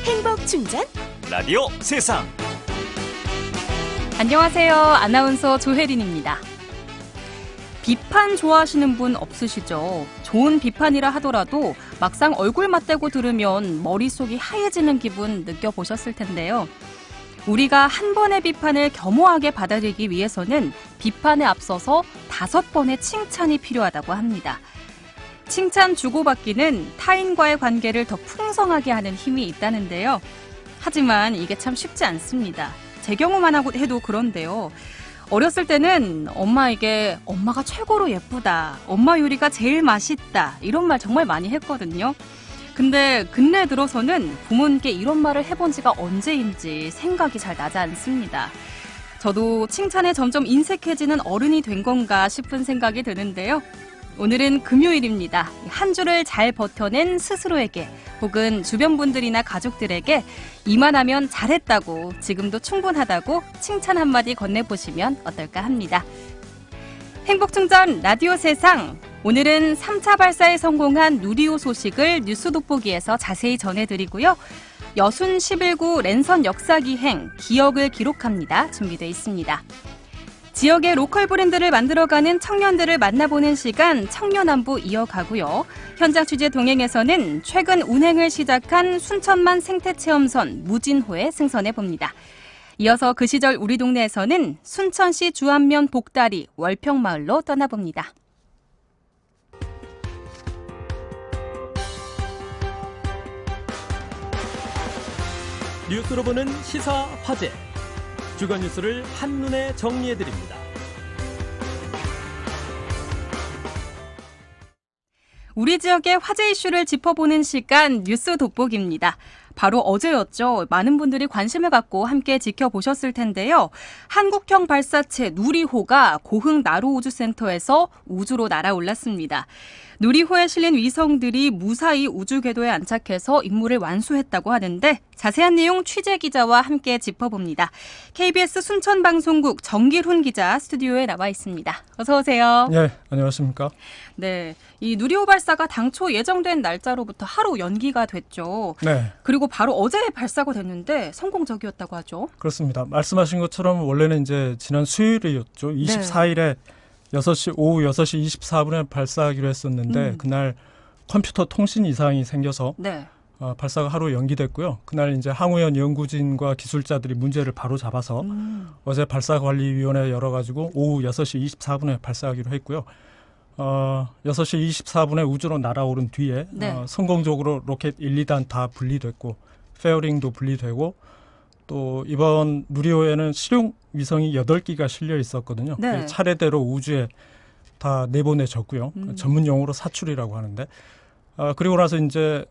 행복 충전 라디오 세상. 안녕하세요. 아나운서 조혜린입니다. 비판 좋아하시는 분 없으시죠? 좋은 비판이라 하더라도 막상 얼굴 맞대고 들으면 머릿속이 하얘지는 기분 느껴보셨을 텐데요. 우리가 한 번의 비판을 겸허하게 받아들이기 위해서는 비판에 앞서서 5번의 칭찬이 필요하다고 합니다. 칭찬 주고받기는 타인과의 관계를 더 풍성하게 하는 힘이 있다는데요. 하지만 이게 참 쉽지 않습니다. 제 경우만 해도 그런데요. 어렸을 때는 엄마에게 엄마가 최고로 예쁘다, 엄마 요리가 제일 맛있다 이런 말 정말 많이 했거든요. 근데 근래 들어서는 부모님께 이런 말을 해본 지가 언제인지 생각이 잘 나지 않습니다. 저도 칭찬에 점점 인색해지는 어른이 된 건가 싶은 생각이 드는데요. 오늘은 금요일입니다. 한 주를 잘 버텨낸 스스로에게 혹은 주변 분들이나 가족들에게 이만하면 잘했다고, 지금도 충분하다고 칭찬 한마디 건네보시면 어떨까 합니다. 행복충전 라디오 세상. 오늘은 3차 발사에 성공한 누리호 소식을 뉴스 돋보기에서 자세히 전해드리고요. 여순 11구 랜선 역사기행 기억을 기록합니다. 준비되어 있습니다. 지역의 로컬 브랜드를 만들어가는 청년들을 만나보는 시간 청년안부 이어가고요. 현장 취재 동행에서는 최근 운행을 시작한 순천만 생태체험선 무진호에 승선해봅니다. 이어서 그 시절 우리 동네에서는 순천시 주안면 복다리 월평마을로 떠나봅니다. 뉴스로 보는 시사 화제. 주간 뉴스를 한눈에 정리해드립니다. 우리 지역의 화제 이슈를 짚어보는 시간 뉴스 돋보기입니다. 바로 어제였죠. 많은 분들이 관심을 갖고 함께 지켜보셨을 텐데요. 한국형 발사체 누리호가 고흥 나로우주센터에서 우주로 날아올랐습니다. 누리호에 실린 위성들이 무사히 우주 궤도에 안착해서 임무를 완수했다고 하는데 자세한 내용 취재 기자와 함께 짚어봅니다. KBS 순천방송국 정길훈 기자 스튜디오에 나와 있습니다. 어서 오세요. 네, 안녕하십니까? 네, 이 누리호 발사가 당초 예정된 날짜로부터 하루 연기가 됐죠. 네. 그리고 바로 어제 발사가 됐는데 성공적이었다고 하죠. 그렇습니다. 말씀하신 것처럼 원래는 이제 지난 수요일이었죠. 24일에 오후 6시 24분에 발사하기로 했었는데 그날 컴퓨터 통신 이상이 생겨서 발사가 하루 연기됐고요. 그날 이제 항우연 연구진과 기술자들이 문제를 바로 잡아서 어제 발사관리위원회 열어가지고 오후 6시 24분에 발사하기로 했고요. 6시 24분에 우주로 날아오른 뒤에 성공적으로 로켓 1, 2단 다 분리됐고 페어링도 분리되고 또 이번 누리호에는 실용 위성이 8기가 실려 있었거든요. 차례대로 우주에 다 내보내졌고요. 전문 용어로 사출이라고 하는데 그리고 나서 이제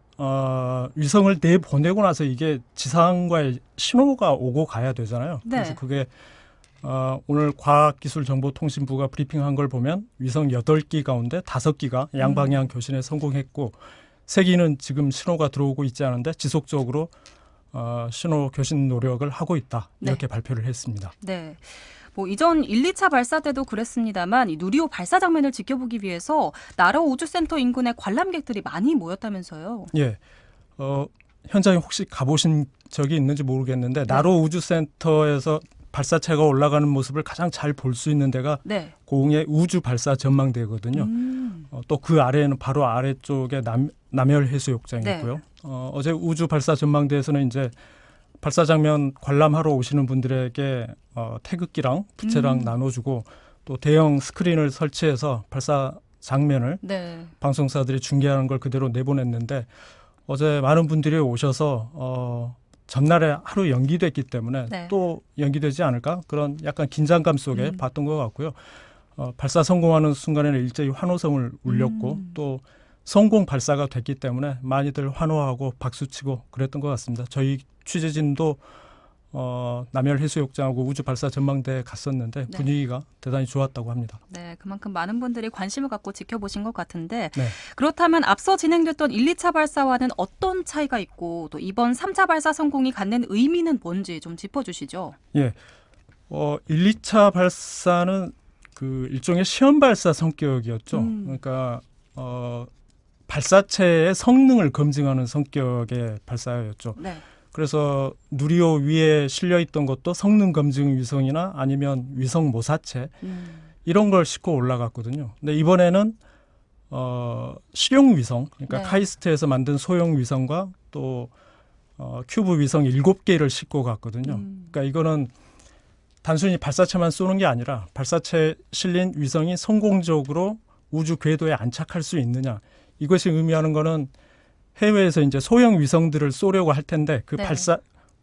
위성을 내보내고 나서 이게 지상과의 신호가 오고 가야 되잖아요. 그래서 그게 오늘 과학기술정보통신부가 브리핑한 걸 보면 위성 8기 가운데 5기가 양방향 교신에 성공했고 3기는 지금 신호가 들어오고 있지 않은데 지속적으로 신호 교신 노력을 하고 있다. 이렇게 발표를 했습니다. 네. 뭐 이전 1, 2차 발사 때도 그랬습니다만 이 누리호 발사 장면을 지켜보기 위해서 나로 우주센터 인근에 관람객들이 많이 모였다면서요. 예. 현장에 혹시 가보신 적이 있는지 모르겠는데 나로 우주센터에서 발사체가 올라가는 모습을 가장 잘 볼 수 있는 데가 고흥의 우주 발사 전망대거든요. 또 그 아래에는 바로 아래쪽에 남열해수욕장이 있고요. 어제 우주 발사 전망대에서는 이제 발사 장면 관람하러 오시는 분들에게 태극기랑 부채랑 나눠주고 또 대형 스크린을 설치해서 발사 장면을 방송사들이 중계하는 걸 그대로 내보냈는데 어제 많은 분들이 오셔서 전날에 하루 연기됐기 때문에 또 연기되지 않을까 그런 약간 긴장감 속에 봤던 것 같고요. 발사 성공하는 순간에는 일제히 환호성을 울렸고 또 성공 발사가 됐기 때문에 많이들 환호하고 박수치고 그랬던 것 같습니다. 저희 취재진도 남열해수욕장하고 우주 발사 전망대에 갔었는데 분위기가 대단히 좋았다고 합니다. 네, 그만큼 많은 분들이 관심을 갖고 지켜보신 것 같은데 그렇다면 앞서 진행됐던 1, 2차 발사와는 어떤 차이가 있고 또 이번 3차 발사 성공이 갖는 의미는 뭔지 좀 짚어주시죠. 예, 1, 2차 발사는 그 일종의 시험 발사 성격이었죠. 그러니까 발사체의 성능을 검증하는 성격의 발사였죠. 그래서 누리호 위에 실려 있던 것도 성능 검증 위성이나 아니면 위성 모사체 이런 걸 싣고 올라갔거든요. 근데 이번에는 실용 위성, 그러니까 네. 카이스트에서 만든 소형 위성과 또 큐브 위성 7개를 싣고 갔거든요. 그러니까 이거는 단순히 발사체만 쏘는 게 아니라 발사체에 실린 위성이 성공적으로 우주 궤도에 안착할 수 있느냐. 이것이 의미하는 거는 해외에서 이제 소형 위성들을 쏘려고 할 텐데 그 네.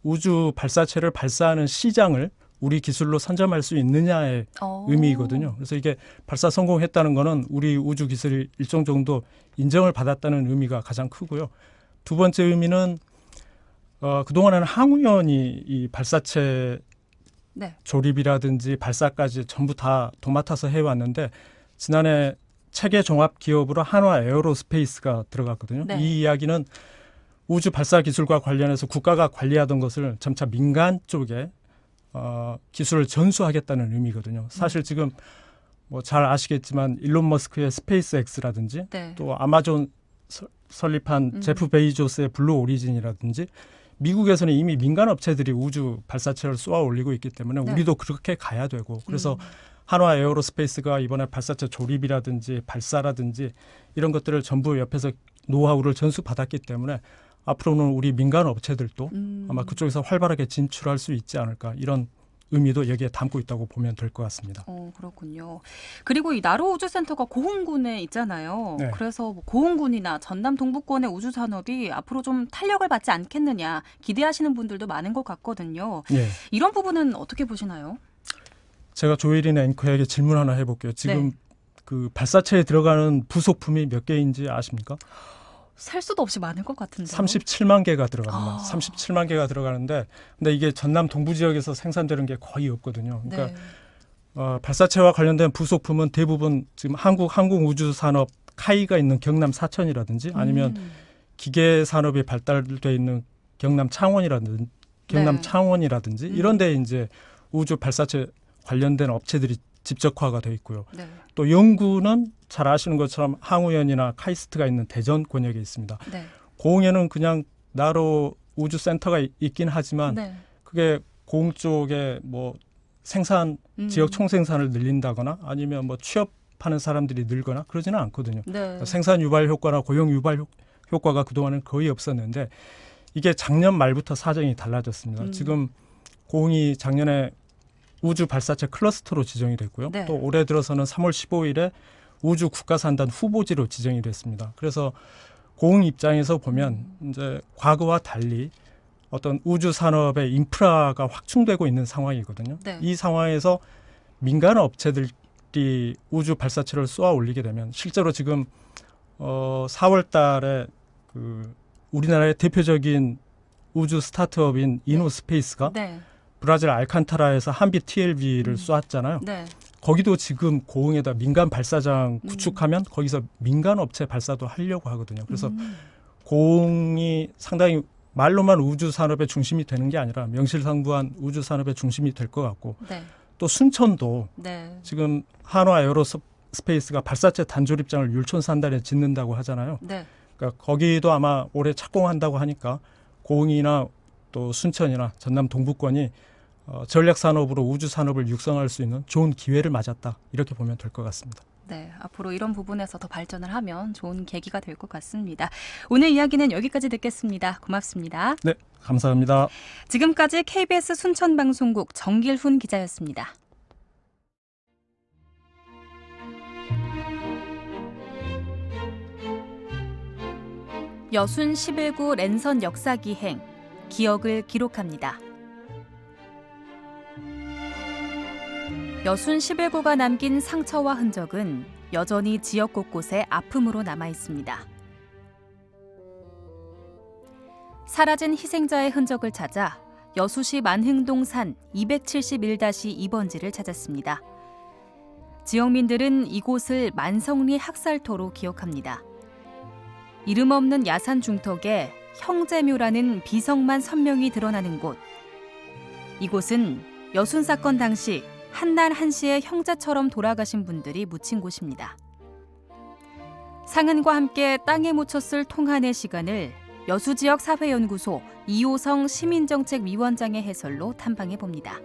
우주 발사체를 발사하는 시장을 우리 기술로 선점할 수 있느냐의 의미이거든요. 그래서 이게 발사 성공했다는 거는 우리 우주 기술이 일정 정도 인정을 받았다는 의미가 가장 크고요. 두 번째 의미는 그동안에는 항우연이 이 발사체 네. 조립이라든지 발사까지 전부 다 도맡아서 해왔는데 지난해 체계 종합 기업으로 한화 에어로스페이스가 들어갔거든요. 네. 이 이야기는 우주 발사 기술과 관련해서 국가가 관리하던 것을 점차 민간 쪽에 기술을 전수하겠다는 의미거든요. 사실 지금 뭐 잘 아시겠지만 일론 머스크의 스페이스X라든지 네. 또 아마존 설립한 제프 베이조스의 블루 오리진이라든지 미국에서는 이미 민간 업체들이 우주 발사체를 쏘아 올리고 있기 때문에 네. 우리도 그렇게 가야 되고 그래서 한화 에어로스페이스가 이번에 발사체 조립이라든지 발사라든지 이런 것들을 전부 옆에서 노하우를 전수받았기 때문에 앞으로는 우리 민간 업체들도 아마 그쪽에서 활발하게 진출할 수 있지 않을까 이런 의미도 여기에 담고 있다고 보면 될 것 같습니다. 그렇군요. 그리고 이 나로 우주센터가 고흥군에 있잖아요. 네. 그래서 뭐 고흥군이나 전남 동부권의 우주 산업이 앞으로 좀 탄력을 받지 않겠느냐 기대하시는 분들도 많은 것 같거든요. 예. 이런 부분은 어떻게 보시나요? 제가 조혜린 앵커에게 질문 하나 해볼게요. 지금 네. 그 발사체에 들어가는 부속품이 몇 개인지 아십니까? 셀 수도 없이 많을 것 같은데요. 37만 개가 들어갑니다. 37만 개가 들어가는데 근데 이게 전남 동부 지역에서 생산되는 게 거의 없거든요. 그러니까 네. 발사체와 관련된 부속품은 대부분 지금 한국 항공우주산업 카이가 있는 경남 사천이라든지 아니면 기계 산업이 발달돼 있는 경남 창원이라든지 네. 이런 데 이제 우주 발사체 관련된 업체들이 집적화가 돼 있고요. 네. 또 연구는 잘 아시는 것처럼 항우연이나 카이스트가 있는 대전 권역에 있습니다. 네. 고흥에는 그냥 나로 우주센터가 있긴 하지만 네. 그게 고흥 쪽에 뭐 생산 지역 총생산을 늘린다거나 아니면 뭐 취업하는 사람들이 늘거나 그러지는 않거든요. 네. 생산 유발 효과나 고용 유발 효과가 그동안은 거의 없었는데 이게 작년 말부터 사정이 달라졌습니다. 지금 고흥이 작년에 우주 발사체 클러스터로 지정이 됐고요. 네. 또 올해 들어서는 3월 15일에 우주 국가산단 후보지로 지정이 됐습니다. 그래서 고흥 입장에서 보면 이제 과거와 달리 어떤 우주 산업의 인프라가 확충되고 있는 상황이거든요. 네. 이 상황에서 민간 업체들이 우주 발사체를 쏘아 올리게 되면 실제로 지금 4월 달에 그 우리나라의 대표적인 우주 스타트업인 이노스페이스가 네. 브라질 알칸타라에서 한빛 TLB를 쏘았잖아요. 네. 거기도 지금 고흥에다 민간 발사장 구축하면 거기서 민간 업체 발사도 하려고 하거든요. 그래서 고흥이 상당히 말로만 우주 산업의 중심이 되는 게 아니라 명실상부한 우주 산업의 중심이 될 것 같고 네. 또 순천도 네. 지금 한화 에어로스페이스가 발사체 단조립장을 율촌산단에 짓는다고 하잖아요. 네. 그러니까 거기도 아마 올해 착공한다고 하니까 고흥이나 또 순천이나 전남 동부권이 전략 산업으로 우주 산업을 육성할 수 있는 좋은 기회를 맞았다. 이렇게 보면 될 것 같습니다. 네, 앞으로 이런 부분에서 더 발전을 하면 좋은 계기가 될 것 같습니다. 오늘 이야기는 여기까지 듣겠습니다. 고맙습니다. 네, 감사합니다. 지금까지 KBS 순천방송국 정길훈 기자였습니다. 여순 11구 랜선 역사기행, 기억을 기록합니다. 여순 11구가 남긴 상처와 흔적은 여전히 지역 곳곳에 아픔으로 남아 있습니다. 사라진 희생자의 흔적을 찾아 여수시 만흥동 산 271-2번지를 찾았습니다. 지역민들은 이곳을 만성리 학살터로 기억합니다. 이름 없는 야산 중턱에 형제묘라는 비석만 선명히 드러나는 곳. 이곳은 여순 사건 당시 한날 한시에 형제처럼 돌아가신 분들이 묻힌 곳입니다. 상흔과 함께 땅에 묻혔을 통한의 시간을 여수지역사회연구소 이호성 시민정책위원장의 해설로 탐방해봅니다.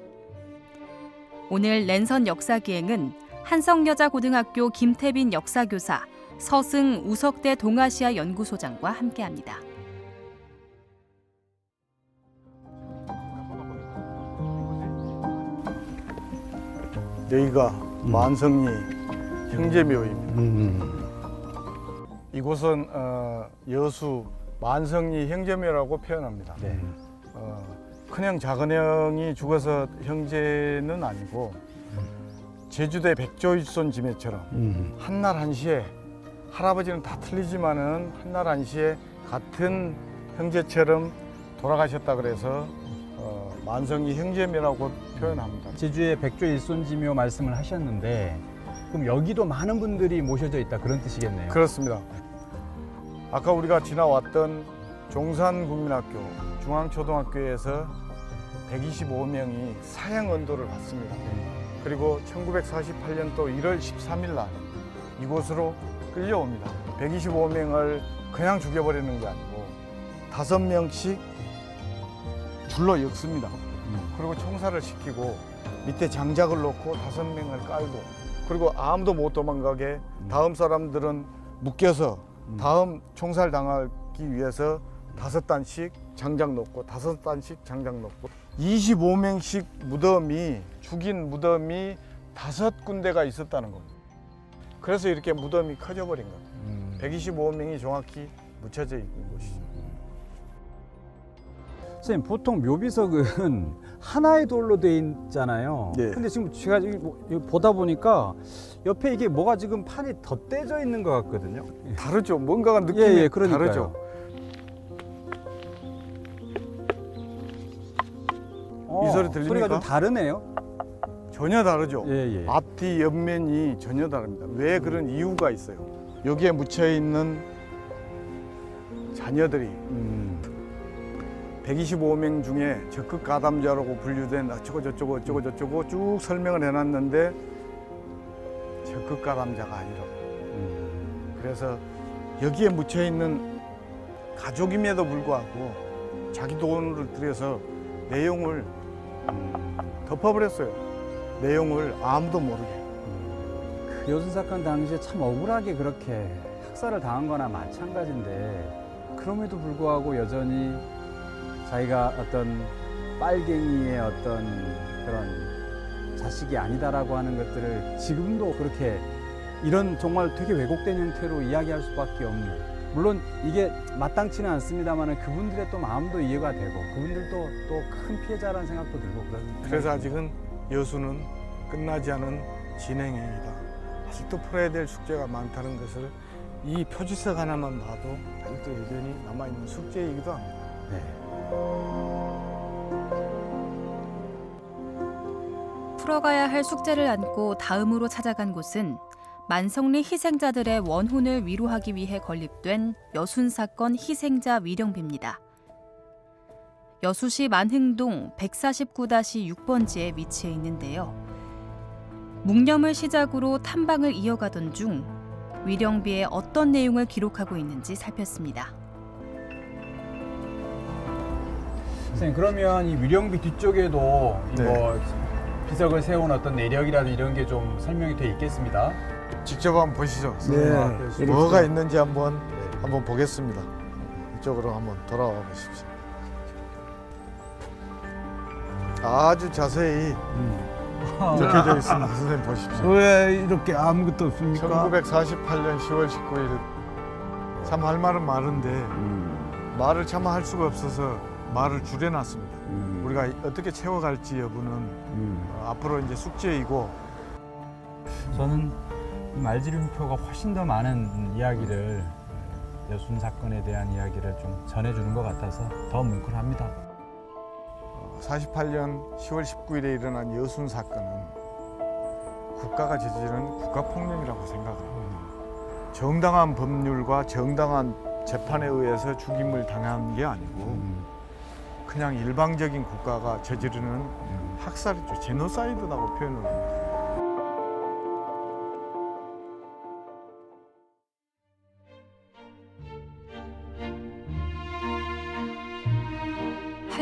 오늘 랜선 역사기행은 한성여자고등학교 김태빈 역사교사, 서승 우석대 동아시아 연구소장과 함께합니다. 여기가 만성리 형제묘입니다. 이곳은 여수 만성리 형제묘라고 표현합니다. 네. 큰형 작은형이 죽어서 형제는 아니고 제주도의 백조일손 지매처럼 한날 한시에 할아버지는 다 틀리지만은 한날 한시에 같은 형제처럼 돌아가셨다 그래서 만성리 형제묘라고 표현합니다. 제주의 백조일손지묘 말씀을 하셨는데 그럼 여기도 많은 분들이 모셔져 있다 그런 뜻이겠네요. 그렇습니다. 아까 우리가 지나왔던 종산국민학교 중앙초등학교에서 125명이 사형 언도를 받습니다. 그리고 1948년도 1월 13일 날 이곳으로 끌려옵니다. 125명을 그냥 죽여버리는 게 아니고 5명씩 줄로 엮습니다. 그리고 총살을 시키고 밑에 장작을 놓고 5명을 깔고 그리고 아무도 못 도망가게 다음 사람들은 묶여서 다음 총살 당하기 위해서 5단씩 장작 놓고 5단씩 장작 놓고 25명씩 무덤이 죽인 무덤이 5군데가 있었다는 겁니다. 그래서 이렇게 무덤이 커져버린 겁니다. 125명이 정확히 묻혀져 있는 곳이죠. 선생님 보통 묘비석은 하나의 돌로 돼 있잖아요. 네. 근데 지금 제가 여기 보다 보니까 옆에 이게 뭐가 지금 판이 덧대져 있는 것 같거든요. 다르죠. 뭔가가 느낌이 그러니까요. 다르죠. 이 소리 들립니까? 소리가 좀 다르네요. 전혀 다르죠. 예. 앞뒤 옆면이 전혀 다릅니다. 왜 그런 이유가 있어요. 여기에 묻혀 있는 자녀들이 125명 중에 적극 가담자라고 분류된 어쩌고 쭉 설명을 해놨는데 적극 가담자가 아니라고. 그래서 여기에 묻혀 있는 가족임에도 불구하고 자기 돈을 들여서 내용을 덮어버렸어요. 내용을 아무도 모르게. 그 여순 사건 당시에 참 억울하게 그렇게 학살을 당한 거나 마찬가지인데 그럼에도 불구하고 여전히 자기가 어떤 빨갱이의 어떤 그런 자식이 아니다라고 하는 것들을 지금도 그렇게 이런 정말 되게 왜곡된 형태로 이야기할 수밖에 없는, 물론 이게 마땅치는 않습니다만 그분들의 또 마음도 이해가 되고 그분들도 또 큰 피해자라는 생각도 들고 그래서 아직은 여수는 끝나지 않은 진행형이다. 아직도 풀어야 될 숙제가 많다는 것을 이 표지석 하나만 봐도 아직도 여전히 남아있는 숙제이기도 합니다. 네. 풀어가야 할 숙제를 안고 다음으로 찾아간 곳은 만성리 희생자들의 원혼을 위로하기 위해 건립된 여순 사건 희생자 위령비입니다. 여수시 만흥동 149-6번지에 위치해 있는데요. 묵념을 시작으로 탐방을 이어가던 중 위령비에 어떤 내용을 기록하고 있는지 살폈습니다. 선생님, 그러면 이 위령비 뒤쪽에도 뭐 비석을 세운 어떤 내력이라든 이런 게 좀 설명이 돼 있겠습니다. 직접 한번 보시죠. 네. 뭐가 있는지 한번 보겠습니다. 이쪽으로 한번 돌아와 보십시오. 아주 자세히 적혀져 있습니다. 선생님 보십시오. 왜 이렇게 아무것도 없습니까? 1948년 10월 19일. 참 할 말은 많은데 말을 참 할 수가 없어서 말을 줄여놨습니다. 우리가 어떻게 채워갈지 여부는 앞으로 이제 숙제이고. 저는 이 말지름표가 훨씬 더 많은 이야기를, 여순 사건에 대한 이야기를 좀 전해주는 것 같아서 더 뭉클합니다. 48년 10월 19일에 일어난 여순 사건은 국가가 저지른 국가폭력이라고 생각합니다. 정당한 법률과 정당한 재판에 의해서 죽임을 당한 게 아니고 그냥 일방적인 국가가 저지르는 학살이죠. 제노사이드라고 표현을 합니다.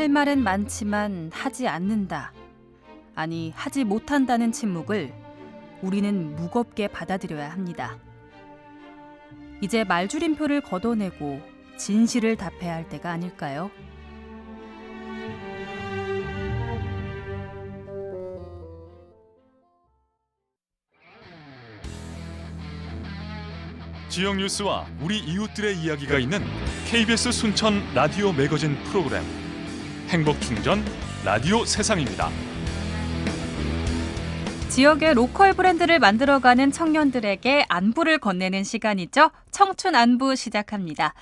할 말은 많지만 하지 않는다. 아니, 하지 못한다는 침묵을 우리는 무겁게 받아들여야 합니다. 이제 말줄임표를 걷어내고 진실을 답해야 할 때가 아닐까요? 지역 뉴스와 우리 이웃들의 이야기가 있는 KBS 순천 라디오 매거진 프로그램 행복충전 라디오 세상입니다. 지역의 로컬 브랜드를 만들어가는 청년들에게 안부를 건네는 시간이죠. 청춘 안부 시작합니다.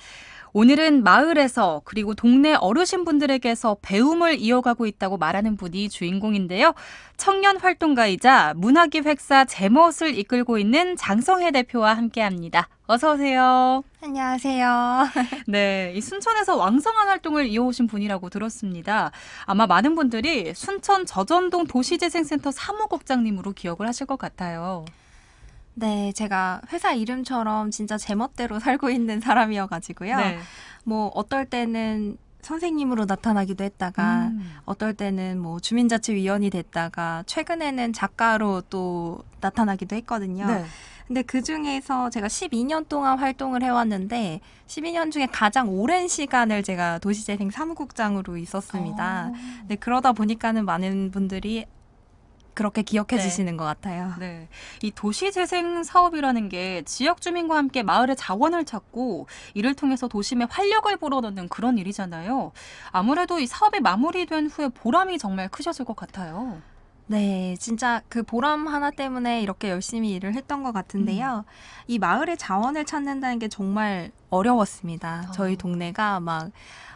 오늘은 마을에서 그리고 동네 어르신분들에게서 배움을 이어가고 있다고 말하는 분이 주인공인데요. 청년 활동가이자 문화기획사 제멋을 이끌고 있는 장성혜 대표와 함께합니다. 어서 오세요. 안녕하세요. 네, 이 순천에서 왕성한 활동을 이어오신 분이라고 들었습니다. 아마 많은 분들이 순천 저전동 도시재생센터 사무국장님으로 기억을 하실 것 같아요. 네, 제가 회사 이름처럼 진짜 제멋대로 살고 있는 사람이어가지고요. 네. 뭐 어떨 때는 선생님으로 나타나기도 했다가 어떨 때는 뭐 주민자치위원이 됐다가 최근에는 작가로 또 나타나기도 했거든요. 네. 근데 그 중에서 제가 12년 동안 활동을 해왔는데 12년 중에 가장 오랜 시간을 제가 도시재생 사무국장으로 있었습니다. 네, 그러다 보니까는 많은 분들이 그렇게 기억해 주시는 것 같아요. 네, 이 도시재생 사업이라는 게 지역 주민과 함께 마을의 자원을 찾고 이를 통해서 도심에 활력을 불어넣는 그런 일이잖아요. 아무래도 이 사업이 마무리된 후에 보람이 정말 크셨을 것 같아요. 네, 진짜 그 보람 하나 때문에 이렇게 열심히 일을 했던 것 같은데요. 이 마을의 자원을 찾는다는 게 정말 어려웠습니다. 저희 동네가 막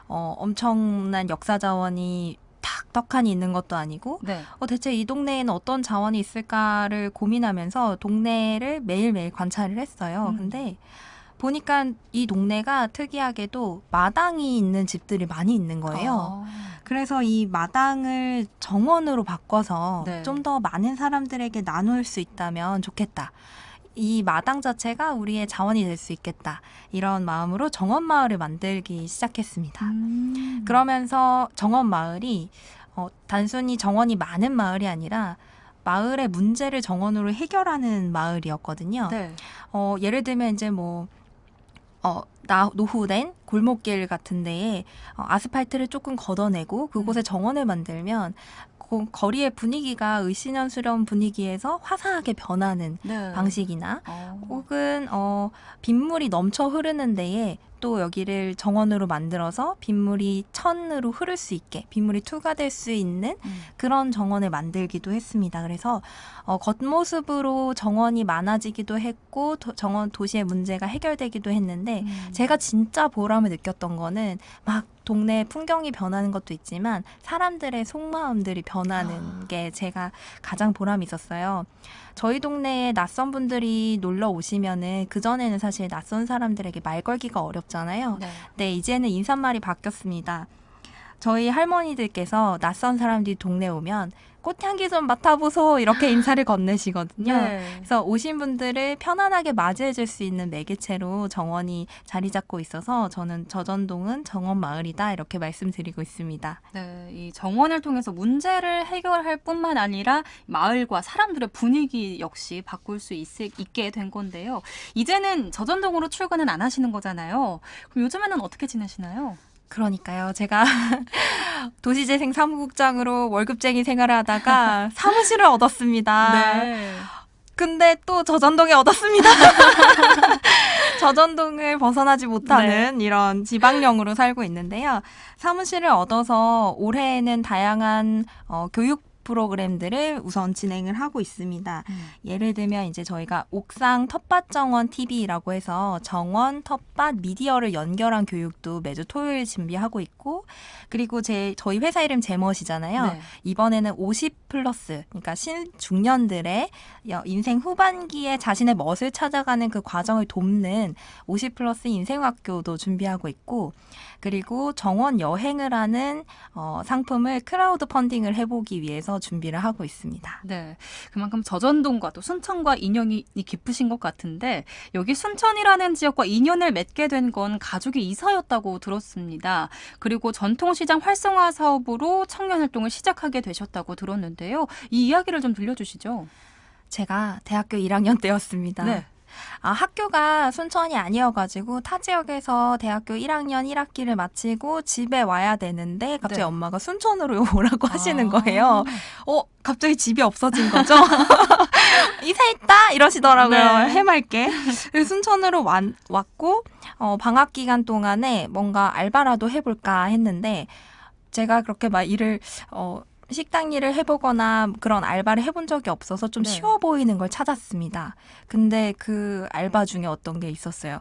엄청난 역사 자원이 떡하니 있는 것도 아니고 네. 대체 이 동네에는 어떤 자원이 있을까를 고민하면서 동네를 매일매일 관찰을 했어요. 근데 보니까 이 동네가 특이하게도 마당이 있는 집들이 많이 있는 거예요. 그래서 이 마당을 정원으로 바꿔서 네. 좀 더 많은 사람들에게 나눌 수 있다면 좋겠다. 이 마당 자체가 우리의 자원이 될 수 있겠다. 이런 마음으로 정원마을을 만들기 시작했습니다. 그러면서 정원마을이 단순히 정원이 많은 마을이 아니라 마을의 문제를 정원으로 해결하는 마을이었거든요. 네. 예를 들면 이제 노후된 골목길 같은 데에 아스팔트를 조금 걷어내고 그곳에 정원을 만들면 거리의 분위기가 의시년스러운 분위기에서 화사하게 변하는 네. 방식이나 혹은 빗물이 넘쳐 흐르는 데에 또 여기를 정원으로 만들어서 빗물이 천으로 흐를 수 있게 빗물이 투과될 수 있는 그런 정원을 만들기도 했습니다. 그래서 겉모습으로 정원이 많아지기도 했고 정원 도시의 문제가 해결되기도 했는데 제가 진짜 보람을 느꼈던 거는 막 동네 풍경이 변하는 것도 있지만 사람들의 속마음들이 변하는 게 제가 가장 보람이 있었어요. 저희 동네에 낯선 분들이 놀러 오시면은 그전에는 사실 낯선 사람들에게 말 걸기가 어렵잖아요. 네, 이제는 인사말이 바뀌었습니다. 저희 할머니들께서 낯선 사람들이 동네에 오면 꽃향기 좀 맡아보소 이렇게 인사를 건네시거든요. 네. 그래서 오신 분들을 편안하게 맞이해줄 수 있는 매개체로 정원이 자리 잡고 있어서 저는 저전동은 정원마을이다 이렇게 말씀드리고 있습니다. 네, 이 정원을 통해서 문제를 해결할 뿐만 아니라 마을과 사람들의 분위기 역시 바꿀 수 있게 된 건데요. 이제는 저전동으로 출근은 안 하시는 거잖아요. 그럼 요즘에는 어떻게 지내시나요? 그러니까요. 제가 도시재생 사무국장으로 월급쟁이 생활을 하다가 사무실을 얻었습니다. 네. 근데 또 저전동에 얻었습니다. 저전동을 벗어나지 못하는 이런 지방령으로 살고 있는데요. 사무실을 얻어서 올해에는 다양한 교육 프로그램들을 우선 진행을 하고 있습니다. 예를 들면 이제 저희가 옥상 텃밭 정원 TV라고 해서 정원, 텃밭, 미디어를 연결한 교육도 매주 토요일 준비하고 있고 그리고 저희 회사 이름 제멋이잖아요. 네. 이번에는 50 플러스 그러니까 신중년들의 인생 후반기에 자신의 멋을 찾아가는 그 과정을 돕는 50 플러스 인생학교도 준비하고 있고 그리고 정원 여행을 하는 상품을 크라우드 펀딩을 해보기 위해서 해서 준비를 하고 있습니다. 네, 그만큼 저전동과 또 순천과 인연이 깊으신 것 같은데 여기 순천이라는 지역과 인연을 맺게 된 건 가족의 이사였다고 들었습니다. 그리고 전통시장 활성화 사업으로 청년 활동을 시작하게 되셨다고 들었는데요. 이 이야기를 좀 들려주시죠. 제가 대학교 1학년 때였습니다. 네. 학교가 순천이 아니어가지고 타 지역에서 대학교 1학년 1학기를 마치고 집에 와야 되는데 갑자기 네. 엄마가 순천으로 오라고 하시는 거예요. 갑자기 집이 없어진 거죠? 이사했다 이러시더라고요. 네. 해맑게. 그래서 순천으로 왔고 방학 기간 동안에 뭔가 알바라도 해볼까 했는데 제가 그렇게 막 일을 식당 일을 해보거나 그런 알바를 해본 적이 없어서 좀 네. 쉬워 보이는 걸 찾았습니다. 근데 그 알바 중에 어떤 게 있었어요.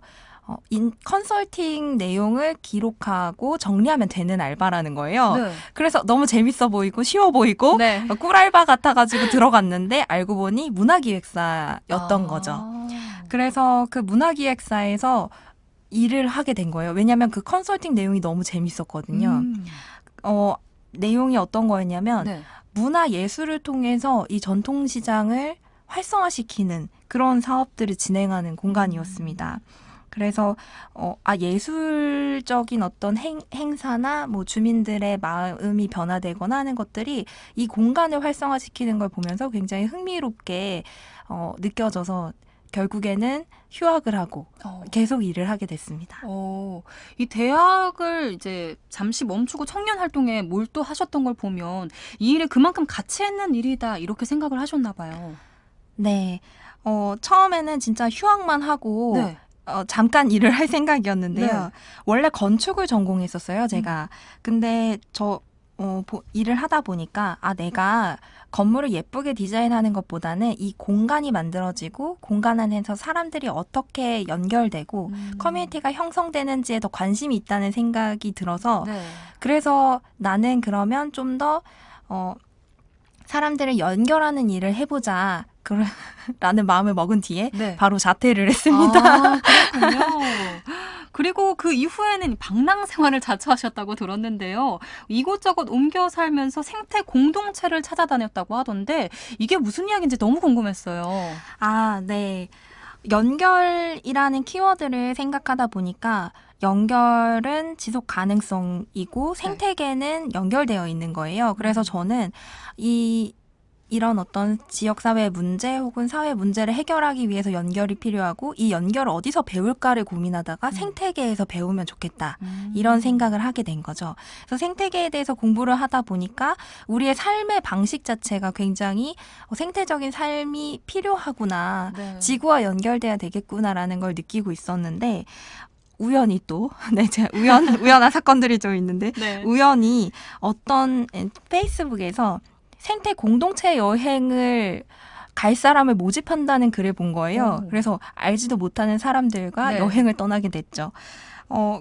컨설팅 내용을 기록하고 정리하면 되는 알바라는 거예요. 네. 그래서 너무 재밌어 보이고 쉬워 보이고 네. 꿀알바 같아가지고 들어갔는데 알고 보니 문화기획사였던 거죠. 그래서 그 문화기획사에서 일을 하게 된 거예요. 왜냐하면 그 컨설팅 내용이 너무 재밌었거든요. 내용이 어떤 거였냐면 네. 문화예술을 통해서 이 전통시장을 활성화시키는 그런 사업들을 진행하는 공간이었습니다. 그래서 예술적인 어떤 행사나 뭐 주민들의 마음이 변화되거나 하는 것들이 이 공간을 활성화시키는 걸 보면서 굉장히 흥미롭게 느껴져서 결국에는 휴학을 하고 계속 일을 하게 됐습니다. 이 대학을 이제 잠시 멈추고 청년 활동에 몰두하셨던 걸 보면 이 일이 그만큼 가치 있는 일이다 이렇게 생각을 하셨나 봐요. 네. 처음에는 진짜 휴학만 하고 네. 잠깐 일을 할 생각이었는데요. 네. 원래 건축을 전공했었어요, 제가. 근데 일을 하다 보니까 내가 건물을 예쁘게 디자인하는 것보다는 이 공간이 만들어지고 공간 안에서 사람들이 어떻게 연결되고 커뮤니티가 형성되는지에 더 관심이 있다는 생각이 들어서 네. 그래서 나는 그러면 좀 더 사람들을 연결하는 일을 해보자 라는 마음을 먹은 뒤에 네. 바로 자퇴를 했습니다. 그렇군요. 그리고 그 이후에는 방랑 생활을 자처하셨다고 들었는데요. 이곳저곳 옮겨 살면서 생태 공동체를 찾아다녔다고 하던데 이게 무슨 이야기인지 너무 궁금했어요. 네. 연결이라는 키워드를 생각하다 보니까 연결은 지속 가능성이고 생태계는 연결되어 있는 거예요. 그래서 저는 이런 어떤 지역사회 문제 혹은 사회 문제를 해결하기 위해서 연결이 필요하고 이 연결을 어디서 배울까를 고민하다가 생태계에서 배우면 좋겠다. 이런 생각을 하게 된 거죠. 그래서 생태계에 대해서 공부를 하다 보니까 우리의 삶의 방식 자체가 굉장히 생태적인 삶이 필요하구나. 네. 지구와 연결돼야 되겠구나라는 걸 느끼고 있었는데 우연히 또, 제가 우연한 사건들이 좀 있는데 네. 우연히 어떤 페이스북에서 생태 공동체 여행을 갈 사람을 모집한다는 글을 본 거예요. 그래서 알지도 못하는 사람들과 네. 여행을 떠나게 됐죠.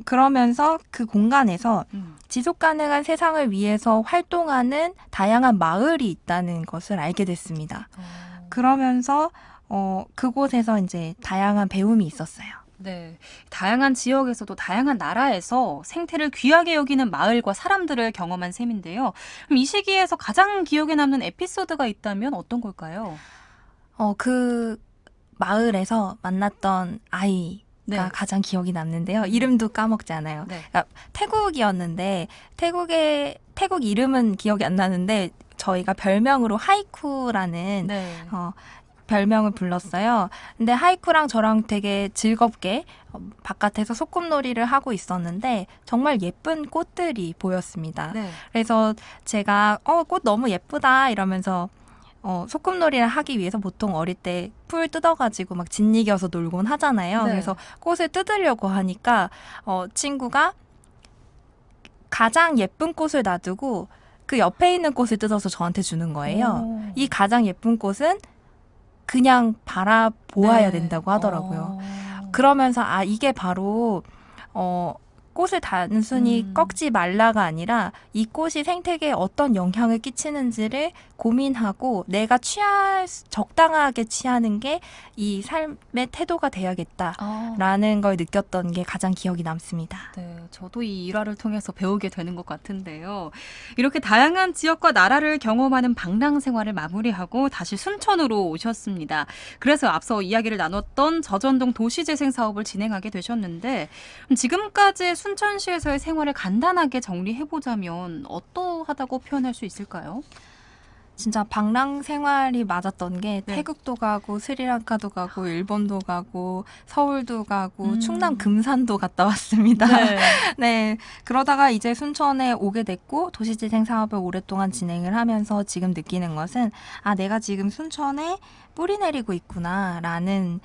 그러면서 그 공간에서 지속 가능한 세상을 위해서 활동하는 다양한 마을이 있다는 것을 알게 됐습니다. 그러면서 그곳에서 이제 다양한 배움이 있었어요. 네, 다양한 지역에서도 다양한 나라에서 생태를 귀하게 여기는 마을과 사람들을 경험한 셈인데요. 그럼 이 시기에서 가장 기억에 남는 에피소드가 있다면 어떤 걸까요? 그 마을에서 만났던 아이가 네. 가장 기억이 남는데요. 이름도 까먹지 않아요. 네. 그러니까 태국이었는데 태국 이름은 기억이 안 나는데 저희가 별명으로 하이쿠라는 네. 별명을 불렀어요. 근데 하이쿠랑 저랑 되게 즐겁게 바깥에서 소꿉놀이를 하고 있었는데 정말 예쁜 꽃들이 보였습니다. 네. 그래서 제가 꽃 너무 예쁘다 이러면서 소꿉놀이를 하기 위해서 보통 어릴 때 풀 뜯어가지고 막 짓이겨서 놀곤 하잖아요. 네. 그래서 꽃을 뜯으려고 하니까 친구가 가장 예쁜 꽃을 놔두고 그 옆에 있는 꽃을 뜯어서 저한테 주는 거예요. 이 가장 예쁜 꽃은 그냥 바라보아야 네. 된다고 하더라고요. 그러면서 이게 바로 꽃을 단순히 꺾지 말라가 아니라 이 꽃이 생태계에 어떤 영향을 끼치는지를 고민하고 내가 적당하게 취하는 게 이 삶의 태도가 돼야겠다라는 걸 느꼈던 게 가장 기억이 남습니다. 네, 저도 이 일화를 통해서 배우게 되는 것 같은데요. 이렇게 다양한 지역과 나라를 경험하는 방랑 생활을 마무리하고 다시 순천으로 오셨습니다. 그래서 앞서 이야기를 나눴던 저전동 도시재생 사업을 진행하게 되셨는데 지금까지 순천시에서의 생활을 간단하게 정리해보자면 어떠하다고 표현할 수 있을까요? 진짜 방랑 생활이 맞았던 게 네. 태국도 가고 스리랑카도 가고 일본도 가고 서울도 가고 충남 금산도 갔다 왔습니다. 네. 네. 그러다가 이제 순천에 오게 됐고 도시재생 사업을 오랫동안 진행을 하면서 지금 느끼는 것은 내가 지금 순천에 뿌리 내리고 있구나라는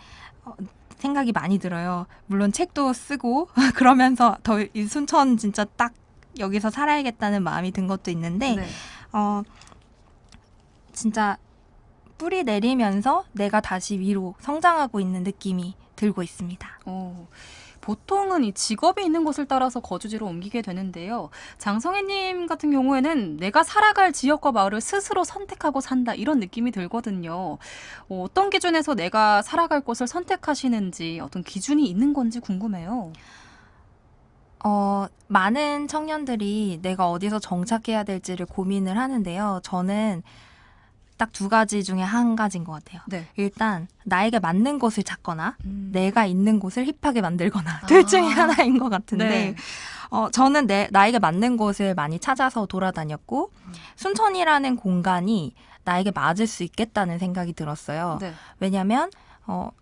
생각이 많이 들어요. 물론 책도 쓰고 그러면서 더 이 순천 진짜 딱 여기서 살아야겠다는 마음이 든 것도 있는데 네. 진짜 뿌리 내리면서 내가 다시 위로 성장하고 있는 느낌이 들고 있습니다. 보통은 이 직업이 있는 곳을 따라서 거주지로 옮기게 되는데요. 장성혜님 같은 경우에는 내가 살아갈 지역과 마을을 스스로 선택하고 산다 이런 느낌이 들거든요. 어떤 기준에서 내가 살아갈 곳을 선택하시는지 어떤 기준이 있는 건지 궁금해요. 많은 청년들이 내가 어디서 정착해야 될지를 고민을 하는데요. 저는 딱 두 가지 중에 한 가지인 것 같아요. 네. 일단 나에게 맞는 곳을 찾거나 내가 있는 곳을 힙하게 만들거나 둘 중에 하나인 것 같은데 네. 저는 나에게 맞는 곳을 많이 찾아서 돌아다녔고 순천이라는 공간이 나에게 맞을 수 있겠다는 생각이 들었어요. 네. 왜냐하면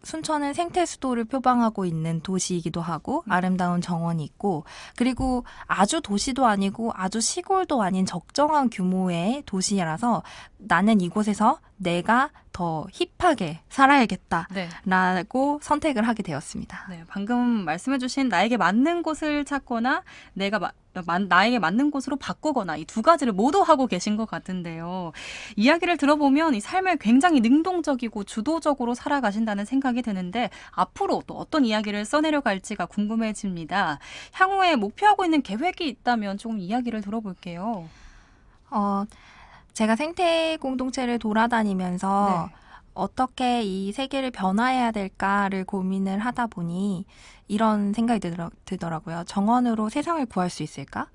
순천은 생태 수도를 표방하고 있는 도시이기도 하고 아름다운 정원이 있고 그리고 아주 도시도 아니고 아주 시골도 아닌 적정한 규모의 도시라서 나는 이곳에서 내가 더 힙하게 살아야겠다라고 선택을 하게 되었습니다. 네, 방금 말씀해주신 나에게 맞는 곳을 찾거나 나에게 맞는 곳으로 바꾸거나 이 두 가지를 모두 하고 계신 것 같은데요. 이야기를 들어보면 이 삶을 굉장히 능동적이고 주도적으로 살아가신다는 생각이 드는데 앞으로 또 어떤 이야기를 써내려갈지가 궁금해집니다. 향후에 목표하고 있는 계획이 있다면 조금 이야기를 들어볼게요. 제가 생태 공동체를 돌아다니면서 어떻게 이 세계를 변화해야 될까를 고민을 하다 보니 이런 생각이 들더라고요. 정원으로 세상을 구할 수 있을까?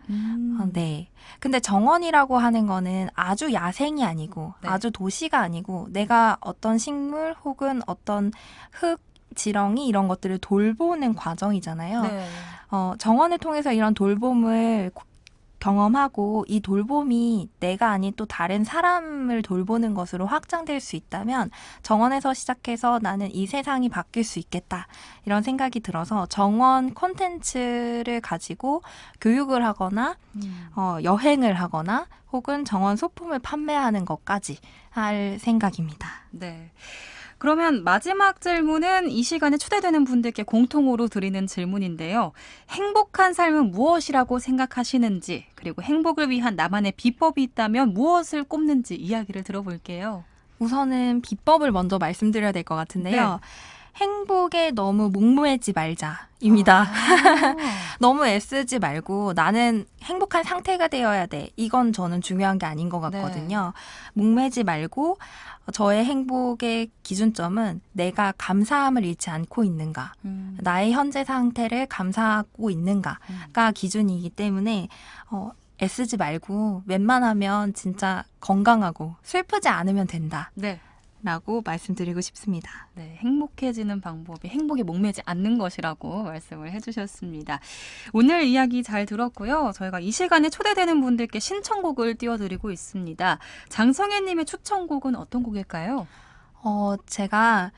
네. 근데 정원이라고 하는 거는 아주 야생이 아니고 아주 도시가 아니고 내가 어떤 식물 혹은 어떤 흙, 지렁이 이런 것들을 돌보는 과정이잖아요. 네. 정원을 통해서 이런 돌봄을 경험하고 이 돌봄이 내가 아닌 또 다른 사람을 돌보는 것으로 확장될 수 있다면 정원에서 시작해서 나는 이 세상이 바뀔 수 있겠다 이런 생각이 들어서 정원 콘텐츠를 가지고 교육을 하거나 여행을 하거나 혹은 정원 소품을 판매하는 것까지 할 생각입니다. 네. 그러면 마지막 질문은 이 시간에 초대되는 분들께 공통으로 드리는 질문인데요. 행복한 삶은 무엇이라고 생각하시는지 그리고 행복을 위한 나만의 비법이 있다면 무엇을 꼽는지 이야기를 들어볼게요. 우선은 비법을 먼저 말씀드려야 될 것 같은데요. 행복에 너무 목매지 말자입니다. 너무 애쓰지 말고 나는 행복한 상태가 되어야 돼. 이건 저는 중요한 게 아닌 것 같거든요. 목매지 말고 저의 행복의 기준점은 내가 감사함을 잃지 않고 있는가. 나의 현재 상태를 감사하고 있는가가 기준이기 때문에 애쓰지 말고 웬만하면 진짜 건강하고 슬프지 않으면 된다. 네. 라고 말씀드리고 싶습니다. 네, 행복해지는 방법이 행복에 목매지 않는 것이라고 말씀을 해주셨습니다. 오늘 이야기 잘 들었고요. 저희가 이 시간에 초대되는 분들께 신청곡을 띄워드리고 있습니다. 장성혜님의 추천곡은 어떤 곡일까요? 제가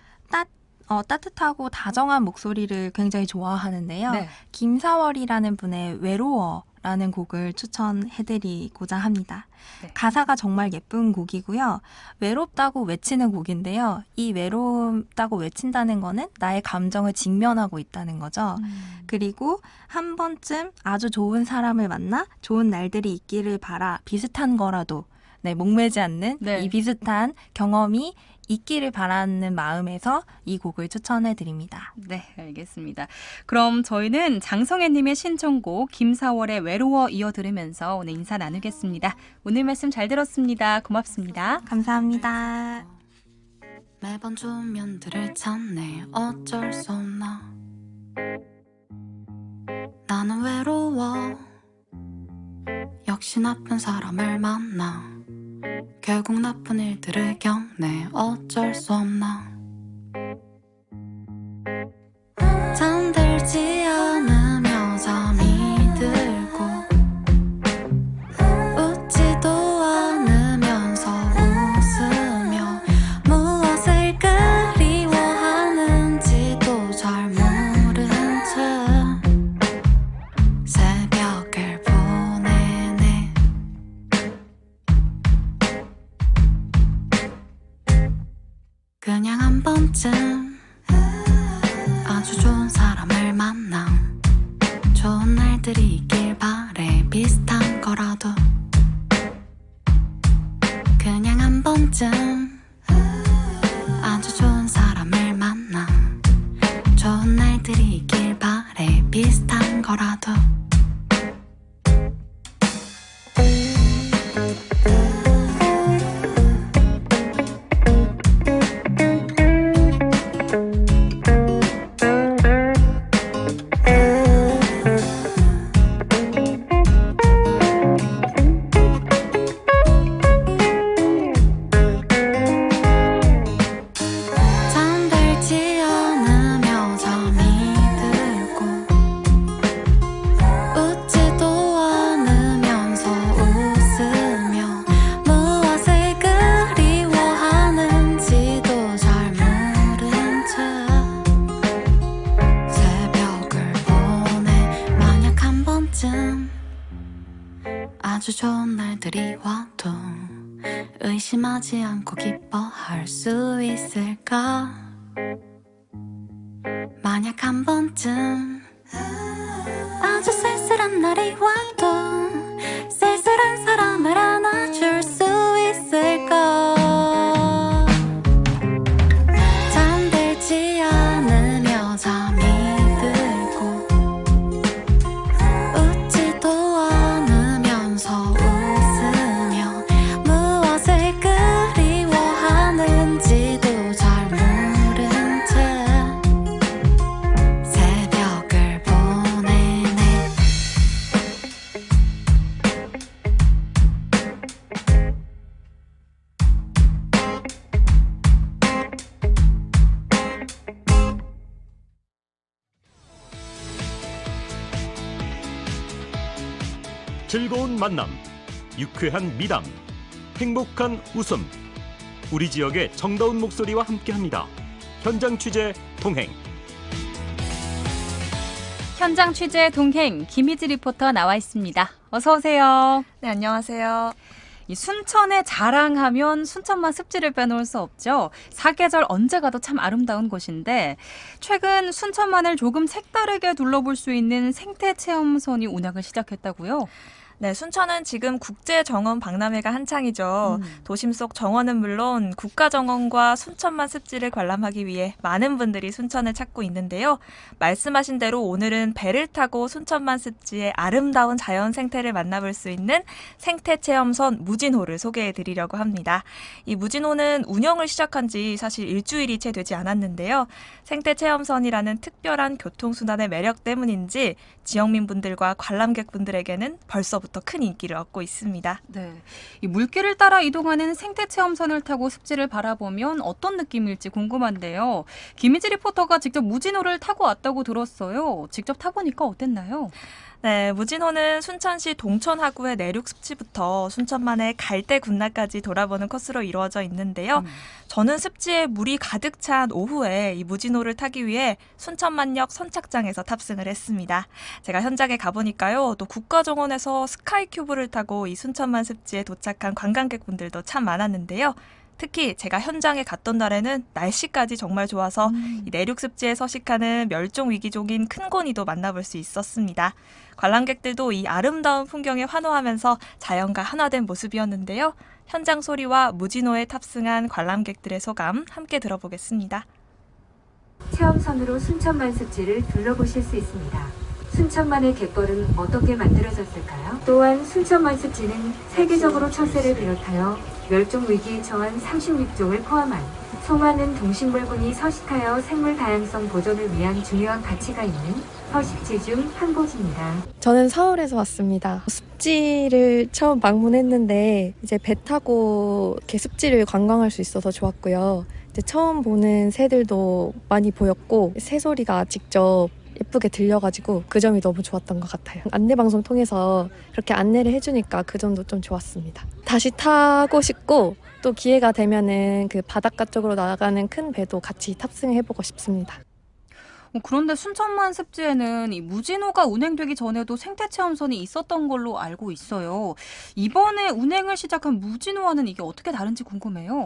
따뜻하고 다정한 목소리를 굉장히 좋아하는데요. 네. 김사월이라는 분의 외로워라는 곡을 추천해드리고자 합니다. 네. 가사가 정말 예쁜 곡이고요. 외롭다고 외치는 곡인데요. 이 외롭다고 외친다는 거는 나의 감정을 직면하고 있다는 거죠. 그리고 한 번쯤 아주 좋은 사람을 만나 좋은 날들이 있기를 바라 비슷한 거라도 목매지 않는 이 비슷한 경험이 있기를 바라는 마음에서 이 곡을 추천해 드립니다. 네, 알겠습니다. 그럼 저희는 장성애님의 신청곡 김사월의 외로워 이어 들으면서 오늘 인사 나누겠습니다. 오늘 말씀 잘 들었습니다. 고맙습니다. 감사합니다. 매번 좋은 면들을 찾네 어쩔 수 없나 나는 외로워 역시 나쁜 사람을 만나 결국 나쁜 일들을 겪네 어쩔 수 없나 잠들지 않으며 잠이 들고 웃지도 않으면서 웃으며 무엇을 그리워하는지도 잘 모른 채 새벽을 보내네 그냥 한 번쯤 아주 좋은 사람을 만나 좋은 날들이 있길 바래 비슷한 거라도 그냥 한 번쯤 아주 좋은 사람을 만나 좋은 날들이 있길 바래 비슷한 거라도 잠들지 않으며 잠이 들고 웃지도 않으면서 웃으며 무엇을 그리워하는지도 잘 모른 채 새벽을 보내 만약 한 번쯤 아주 좋은 날들이 와도 의심하지 않고 기뻐할 수 있을까 만약 한 번쯤 아주 쓸쓸한 날이 와도 쓸쓸한 사람을 안아줄 수 있을까 잠들지 않으며 잠이 들고 웃지도 않으면서 웃으며 무엇을 그리워하는지도 잘 모른 채 새벽을 보내네 즐거운 만남, 유쾌한 미담, 행복한 웃음. 우리 지역의 정다운 목소리와 함께합니다. 현장 취재 동행. 현장 취재 동행 김희지 리포터 나와 있습니다. 어서 오세요. 네, 안녕하세요. 이 순천의 자랑하면 순천만 습지를 빼놓을 수 없죠. 사계절 언제 가도 참 아름다운 곳인데 최근 순천만을 조금 색다르게 둘러볼 수 있는 생태체험선이 운영을 시작했다고요? 네, 순천은 지금 국제정원 박람회가 한창이죠. 도심 속 정원은 물론 국가정원과 순천만 습지를 관람하기 위해 많은 분들이 순천을 찾고 있는데요. 말씀하신 대로 오늘은 배를 타고 순천만 습지의 아름다운 자연 생태를 만나볼 수 있는 생태체험선 무진호를 소개해드리려고 합니다. 이 무진호는 운영을 시작한 지 사실 일주일이 채 되지 않았는데요. 생태체험선이라는 특별한 교통수단의 매력 때문인지 지역민분들과 관람객분들에게는 벌써부터 큰 인기를 얻고 있습니다. 네, 이 물길을 따라 이동하는 생태체험선을 타고 습지를 바라보면 어떤 느낌일지 궁금한데요. 김희지 리포터가 직접 무진호를 타고 왔다고 들었어요. 직접 타보니까 어땠나요? 네, 무진호는 순천시 동천하구의 내륙 습지부터 순천만의 갈대 군락까지 돌아보는 코스로 이루어져 있는데요. 저는 습지에 물이 가득 찬 오후에 이 무진호를 타기 위해 순천만역 선착장에서 탑승을 했습니다. 제가 현장에 가보니까요, 또 국가정원에서 스카이큐브를 타고 이 순천만 습지에 도착한 관광객분들도 참 많았는데요. 특히 제가 현장에 갔던 날에는 날씨까지 정말 좋아서 이 내륙 습지에 서식하는 멸종 위기종인 큰고니도 만나볼 수 있었습니다. 관람객들도 이 아름다운 풍경에 환호하면서 자연과 하나된 모습이었는데요. 현장 소리와 무진호에 탑승한 관람객들의 소감 함께 들어보겠습니다. 체험선으로 순천만 습지를 둘러보실 수 있습니다. 순천만의 갯벌은 어떻게 만들어졌을까요? 또한 순천만 습지는 세계적으로 철새를 비롯하여 멸종 위기에 처한 36종을 포함한 수많은 동식물군이 서식하여 생물 다양성 보존을 위한 중요한 가치가 있는 서식지 중 한 곳입니다. 저는 서울에서 왔습니다. 습지를 처음 방문했는데 이제 배 타고 이렇게 습지를 관광할 수 있어서 좋았고요. 이제 처음 보는 새들도 많이 보였고 새소리가 직접 예쁘게 들려가지고 그 점이 너무 좋았던 것 같아요. 안내방송 통해서 그렇게 안내를 해주니까 그 점도 좀 좋았습니다. 다시 타고 싶고 또 기회가 되면은 그 바닷가 쪽으로 나가는 큰 배도 같이 탑승해보고 싶습니다. 그런데 순천만 습지에는 이 무진호가 운행되기 전에도 생태체험선이 있었던 걸로 알고 있어요. 이번에 운행을 시작한 무진호와는 이게 어떻게 다른지 궁금해요.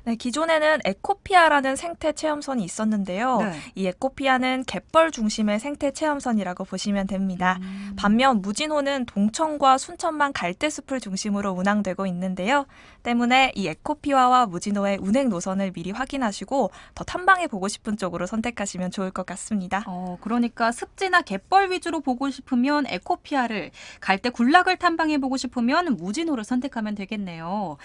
네, 기존에는 에코피아라는 생태 체험선이 있었는데요. 네. 이 에코피아는 갯벌 중심의 생태 체험선이라고 보시면 됩니다. 반면 무진호는 동천과 순천만 갈대숲을 중심으로 운항되고 있는데요. 때문에 이 에코피아와 무진호의 운행 노선을 미리 확인하시고 더 탐방해 보고 싶은 쪽으로 선택하시면 좋을 것 같습니다. 그러니까 습지나 갯벌 위주로 보고 싶으면 에코피아를, 갈대 군락을 탐방해 보고 싶으면 무진호를 선택하면 되겠네요.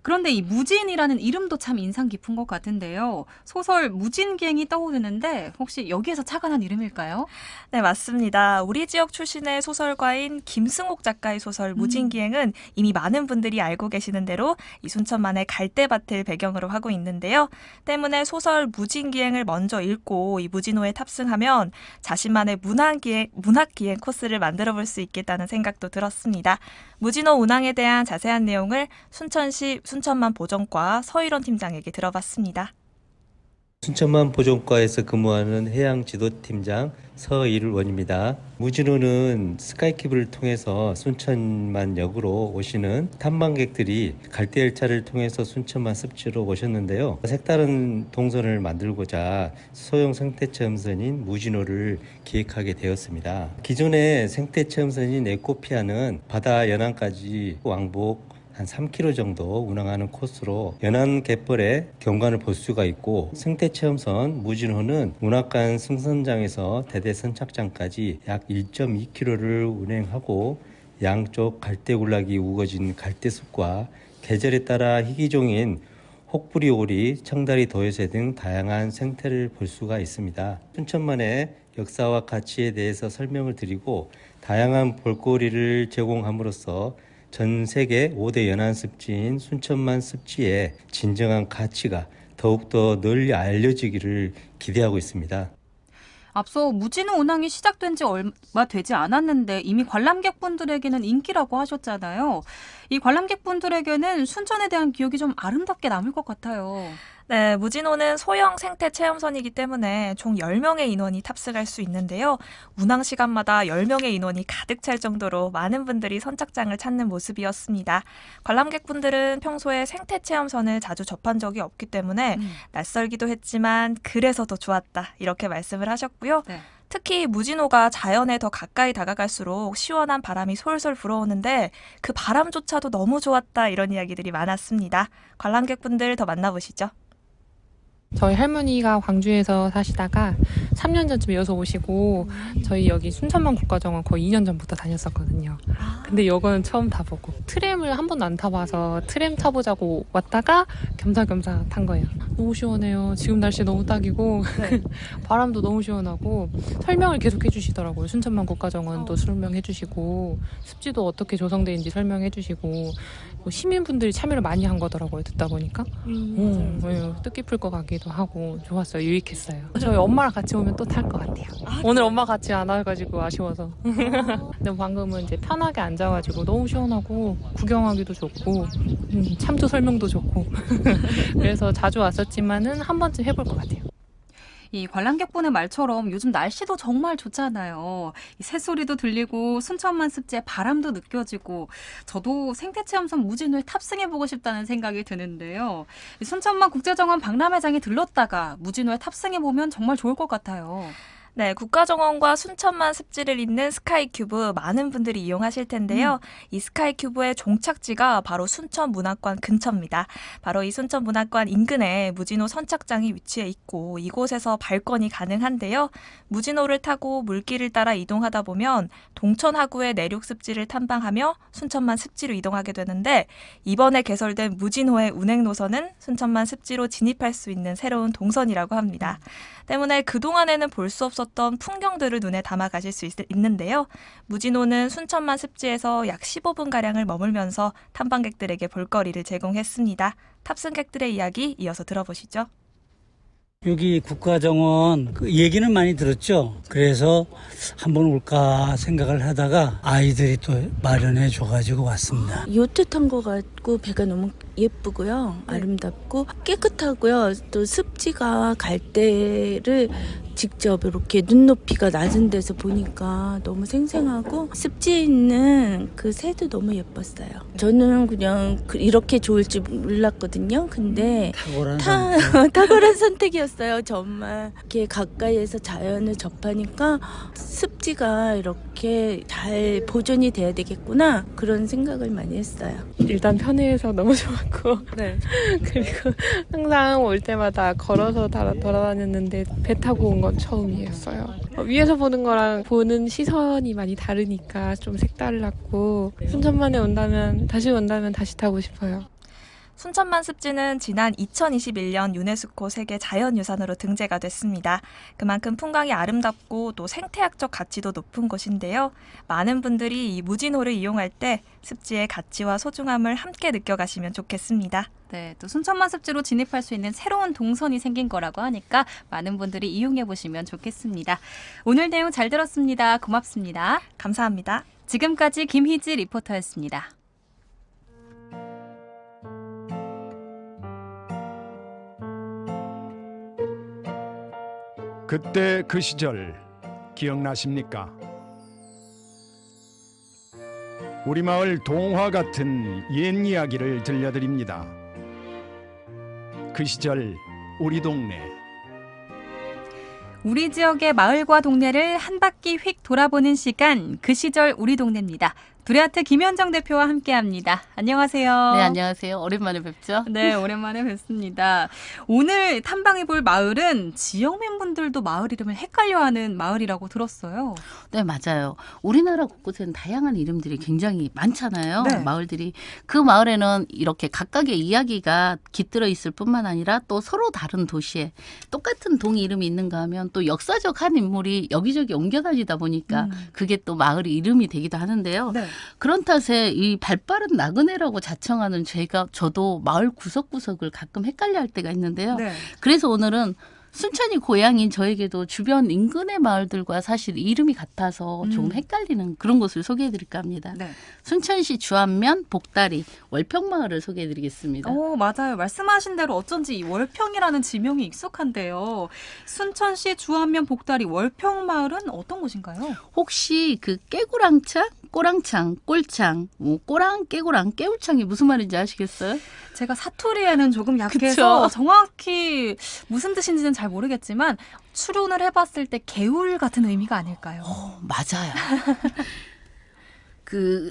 그런데 이 무진이라는 이름도 참 인상 깊은 것 같은데요. 소설 무진기행이 떠오르는데 혹시 여기에서 착안한 이름일까요? 네, 맞습니다. 우리 지역 출신의 소설가인 김승옥 작가의 소설 무진기행은 이미 많은 분들이 알고 계시는 대로 이 순천만의 갈대밭을 배경으로 하고 있는데요. 때문에 소설 무진기행을 먼저 읽고 이 무진호에 탑승하면 자신만의 문학기행 코스를 만들어 볼 수 있겠다는 생각도 들었습니다. 무진호 운항에 대한 자세한 내용을 순천시 순천만 보존과 서일원 팀장에게 들어봤습니다. 순천만 보존과에서 근무하는 해양지도팀장 서일원입니다. 무진호는 스카이키블을 통해서 순천만역으로 오시는 탐방객들이 갈대열차를 통해서 순천만 습지로 오셨는데요. 색다른 동선을 만들고자 소형 생태체험선인 무진호를 기획하게 되었습니다. 기존의 생태체험선인 에코피아는 바다 연안까지 왕복 한 3km 정도 운항하는 코스로 연안 갯벌의 경관을 볼 수가 있고, 생태체험선 무진호는 문학관 승선장에서 대대 선착장까지 약 1.2km를 운행하고 양쪽 갈대군락이 우거진 갈대숲과 계절에 따라 희귀종인 혹부리오리, 청다리 도요새 등 다양한 생태를 볼 수가 있습니다. 순천만의 역사와 가치에 대해서 설명을 드리고 다양한 볼거리를 제공함으로써 전 세계 5대 연안 습지인 순천만 습지의 진정한 가치가 더욱더 널리 알려지기를 기대하고 있습니다. 앞서 무진호 운항이 시작된 지 얼마 되지 않았는데 이미 관람객분들에게는 인기라고 하셨잖아요. 이 관람객분들에게는 순천에 대한 기억이 좀 아름답게 남을 것 같아요. 네, 무진호는 소형 생태 체험선이기 때문에 총 10명의 인원이 탑승할 수 있는데요. 운항 시간마다 10명의 인원이 가득 찰 정도로 많은 분들이 선착장을 찾는 모습이었습니다. 관람객분들은 평소에 생태 체험선을 자주 접한 적이 없기 때문에 낯설기도 했지만 그래서 더 좋았다, 이렇게 말씀을 하셨고요. 네. 특히 무진호가 자연에 더 가까이 다가갈수록 시원한 바람이 솔솔 불어오는데 그 바람조차도 너무 좋았다, 이런 이야기들이 많았습니다. 관람객분들 더 만나보시죠. 저희 할머니가 광주에서 사시다가 3년 전쯤에 이어서 오시고 저희 여기 순천만 국가정원 거의 2년 전부터 다녔었거든요. 근데 이거는 처음 타보고 트램을 한 번도 안 타봐서 트램 타보자고 왔다가 겸사겸사 탄 거예요. 너무 시원해요. 지금 날씨 너무 딱이고 네. 바람도 너무 시원하고 설명을 계속 해주시더라고요. 순천만 국가정원도 설명해주시고 습지도 어떻게 조성되는지 설명해주시고 시민분들이 참여를 많이 한 거더라고요. 듣다 보니까 네, 뜻깊을 것 같기도 하고 좋았어요. 유익했어요. 저희 엄마랑 같이 오면 또 탈 것 같아요. 오늘 엄마 같이 안 와가지고 아쉬워서. 근데 방금은 이제 편하게 앉아가지고 너무 시원하고 구경하기도 좋고 참조 설명도 좋고 그래서 자주 왔었지만은 한 번쯤 해볼 것 같아요. 이 관람객분의 말처럼 요즘 날씨도 정말 좋잖아요. 이 새소리도 들리고 순천만 습지의 바람도 느껴지고 저도 생태체험선 무진호에 탑승해보고 싶다는 생각이 드는데요. 이 순천만 국제정원 박람회장에 들렀다가 무진호에 탑승해보면 정말 좋을 것 같아요. 네, 국가정원과 순천만 습지를 잇는 스카이큐브 많은 분들이 이용하실 텐데요. 이 스카이큐브의 종착지가 바로 순천문학관 근처입니다. 바로 이 순천문학관 인근에 무진호 선착장이 위치해 있고 이곳에서 발권이 가능한데요. 무진호를 타고 물길을 따라 이동하다 보면 동천하구의 내륙 습지를 탐방하며 순천만 습지로 이동하게 되는데 이번에 개설된 무진호의 운행 노선은 순천만 습지로 진입할 수 있는 새로운 동선이라고 합니다. 때문에 그동안에는 볼 수 없었던 풍경들을 눈에 담아 가실 수 있는데요. 무진호는 순천만 습지에서 약 15분가량을 머물면서 탐방객들에게 볼거리를 제공했습니다. 탑승객들의 이야기 이어서 들어보시죠. 여기 국가정원 얘기는 많이 들었죠. 그래서 한번 올까 생각을 하다가 아이들이 또 마련해 줘가지고 왔습니다. 요트 탄 것 같고 배가 너무 예쁘고요. 아름답고 깨끗하고요. 또 습지가 갈대를 직접 이렇게 눈높이가 낮은 데서 보니까 너무 생생하고 습지에 있는 그 새도 너무 예뻤어요. 저는 그냥 이렇게 좋을지 몰랐거든요. 근데 탁월한 선택이었어요. 정말 이렇게 가까이에서 자연을 접하니까 습지가 이렇게 잘 보존이 돼야 되겠구나 그런 생각을 많이 했어요. 일단 편해서 너무 좋았고 그리고 항상 올 때마다 걸어서 돌아다녔는데 배 타고 온 건 처음이었어요. 위에서 보는 거랑 보는 시선이 많이 다르니까 좀 색달랐고 순천만에 다시 온다면 다시 타고 싶어요. 순천만 습지는 지난 2021년 유네스코 세계 자연유산으로 등재가 됐습니다. 그만큼 풍광이 아름답고 또 생태학적 가치도 높은 곳인데요. 많은 분들이 이 무진호를 이용할 때 습지의 가치와 소중함을 함께 느껴가시면 좋겠습니다. 네, 또 순천만 습지로 진입할 수 있는 새로운 동선이 생긴 거라고 하니까 많은 분들이 이용해 보시면 좋겠습니다. 오늘 내용 잘 들었습니다. 고맙습니다. 감사합니다. 지금까지 김희지 리포터였습니다. 그때 그 시절 기억나십니까? 우리 마을 동화 같은 옛 이야기를 들려드립니다. 그 시절 우리 동네. 우리 지역의 마을과 동네를 한 바퀴 휙 돌아보는 시간, 그 시절 우리 동네입니다. 두레아트 김현정 대표와 함께합니다. 안녕하세요. 네, 안녕하세요. 오랜만에 뵙죠? 네, 오랜만에 뵙습니다. 오늘 탐방해볼 마을은 지역민분들도 마을 이름을 헷갈려하는 마을이라고 들었어요. 네, 맞아요. 우리나라 곳곳에는 다양한 이름들이 굉장히 많잖아요. 네. 마을들이. 그 마을에는 이렇게 각각의 이야기가 깃들어 있을 뿐만 아니라 또 서로 다른 도시에 똑같은 동 이름이 있는가 하면 또 역사적 한 인물이 여기저기 옮겨 다니다 보니까 그게 또 마을 이름이 되기도 하는데요. 네. 그런 탓에 이 발빠른 나그네라고 자청하는 저도 마을 구석구석을 가끔 헷갈려 할 때가 있는데요. 네. 그래서 오늘은 순천이 고향인 저에게도 주변 인근의 마을들과 사실 이름이 같아서 조금 헷갈리는 그런 곳을 소개해드릴까 합니다. 네. 순천시 주안면 복다리 월평마을을 소개해드리겠습니다. 맞아요. 말씀하신 대로 어쩐지 이 월평이라는 지명이 익숙한데요. 순천시 주안면 복다리 월평마을은 어떤 곳인가요? 혹시 그 깨구랑창, 꼬랑창, 꼴창, 꼬랑, 깨구랑, 깨울창이 무슨 말인지 아시겠어요? 제가 사투리에는 조금 약해서 그쵸? 정확히 무슨 뜻인지는 잘 모르겠지만 추론을 해봤을 때 개울 같은 의미가 아닐까요? 맞아요.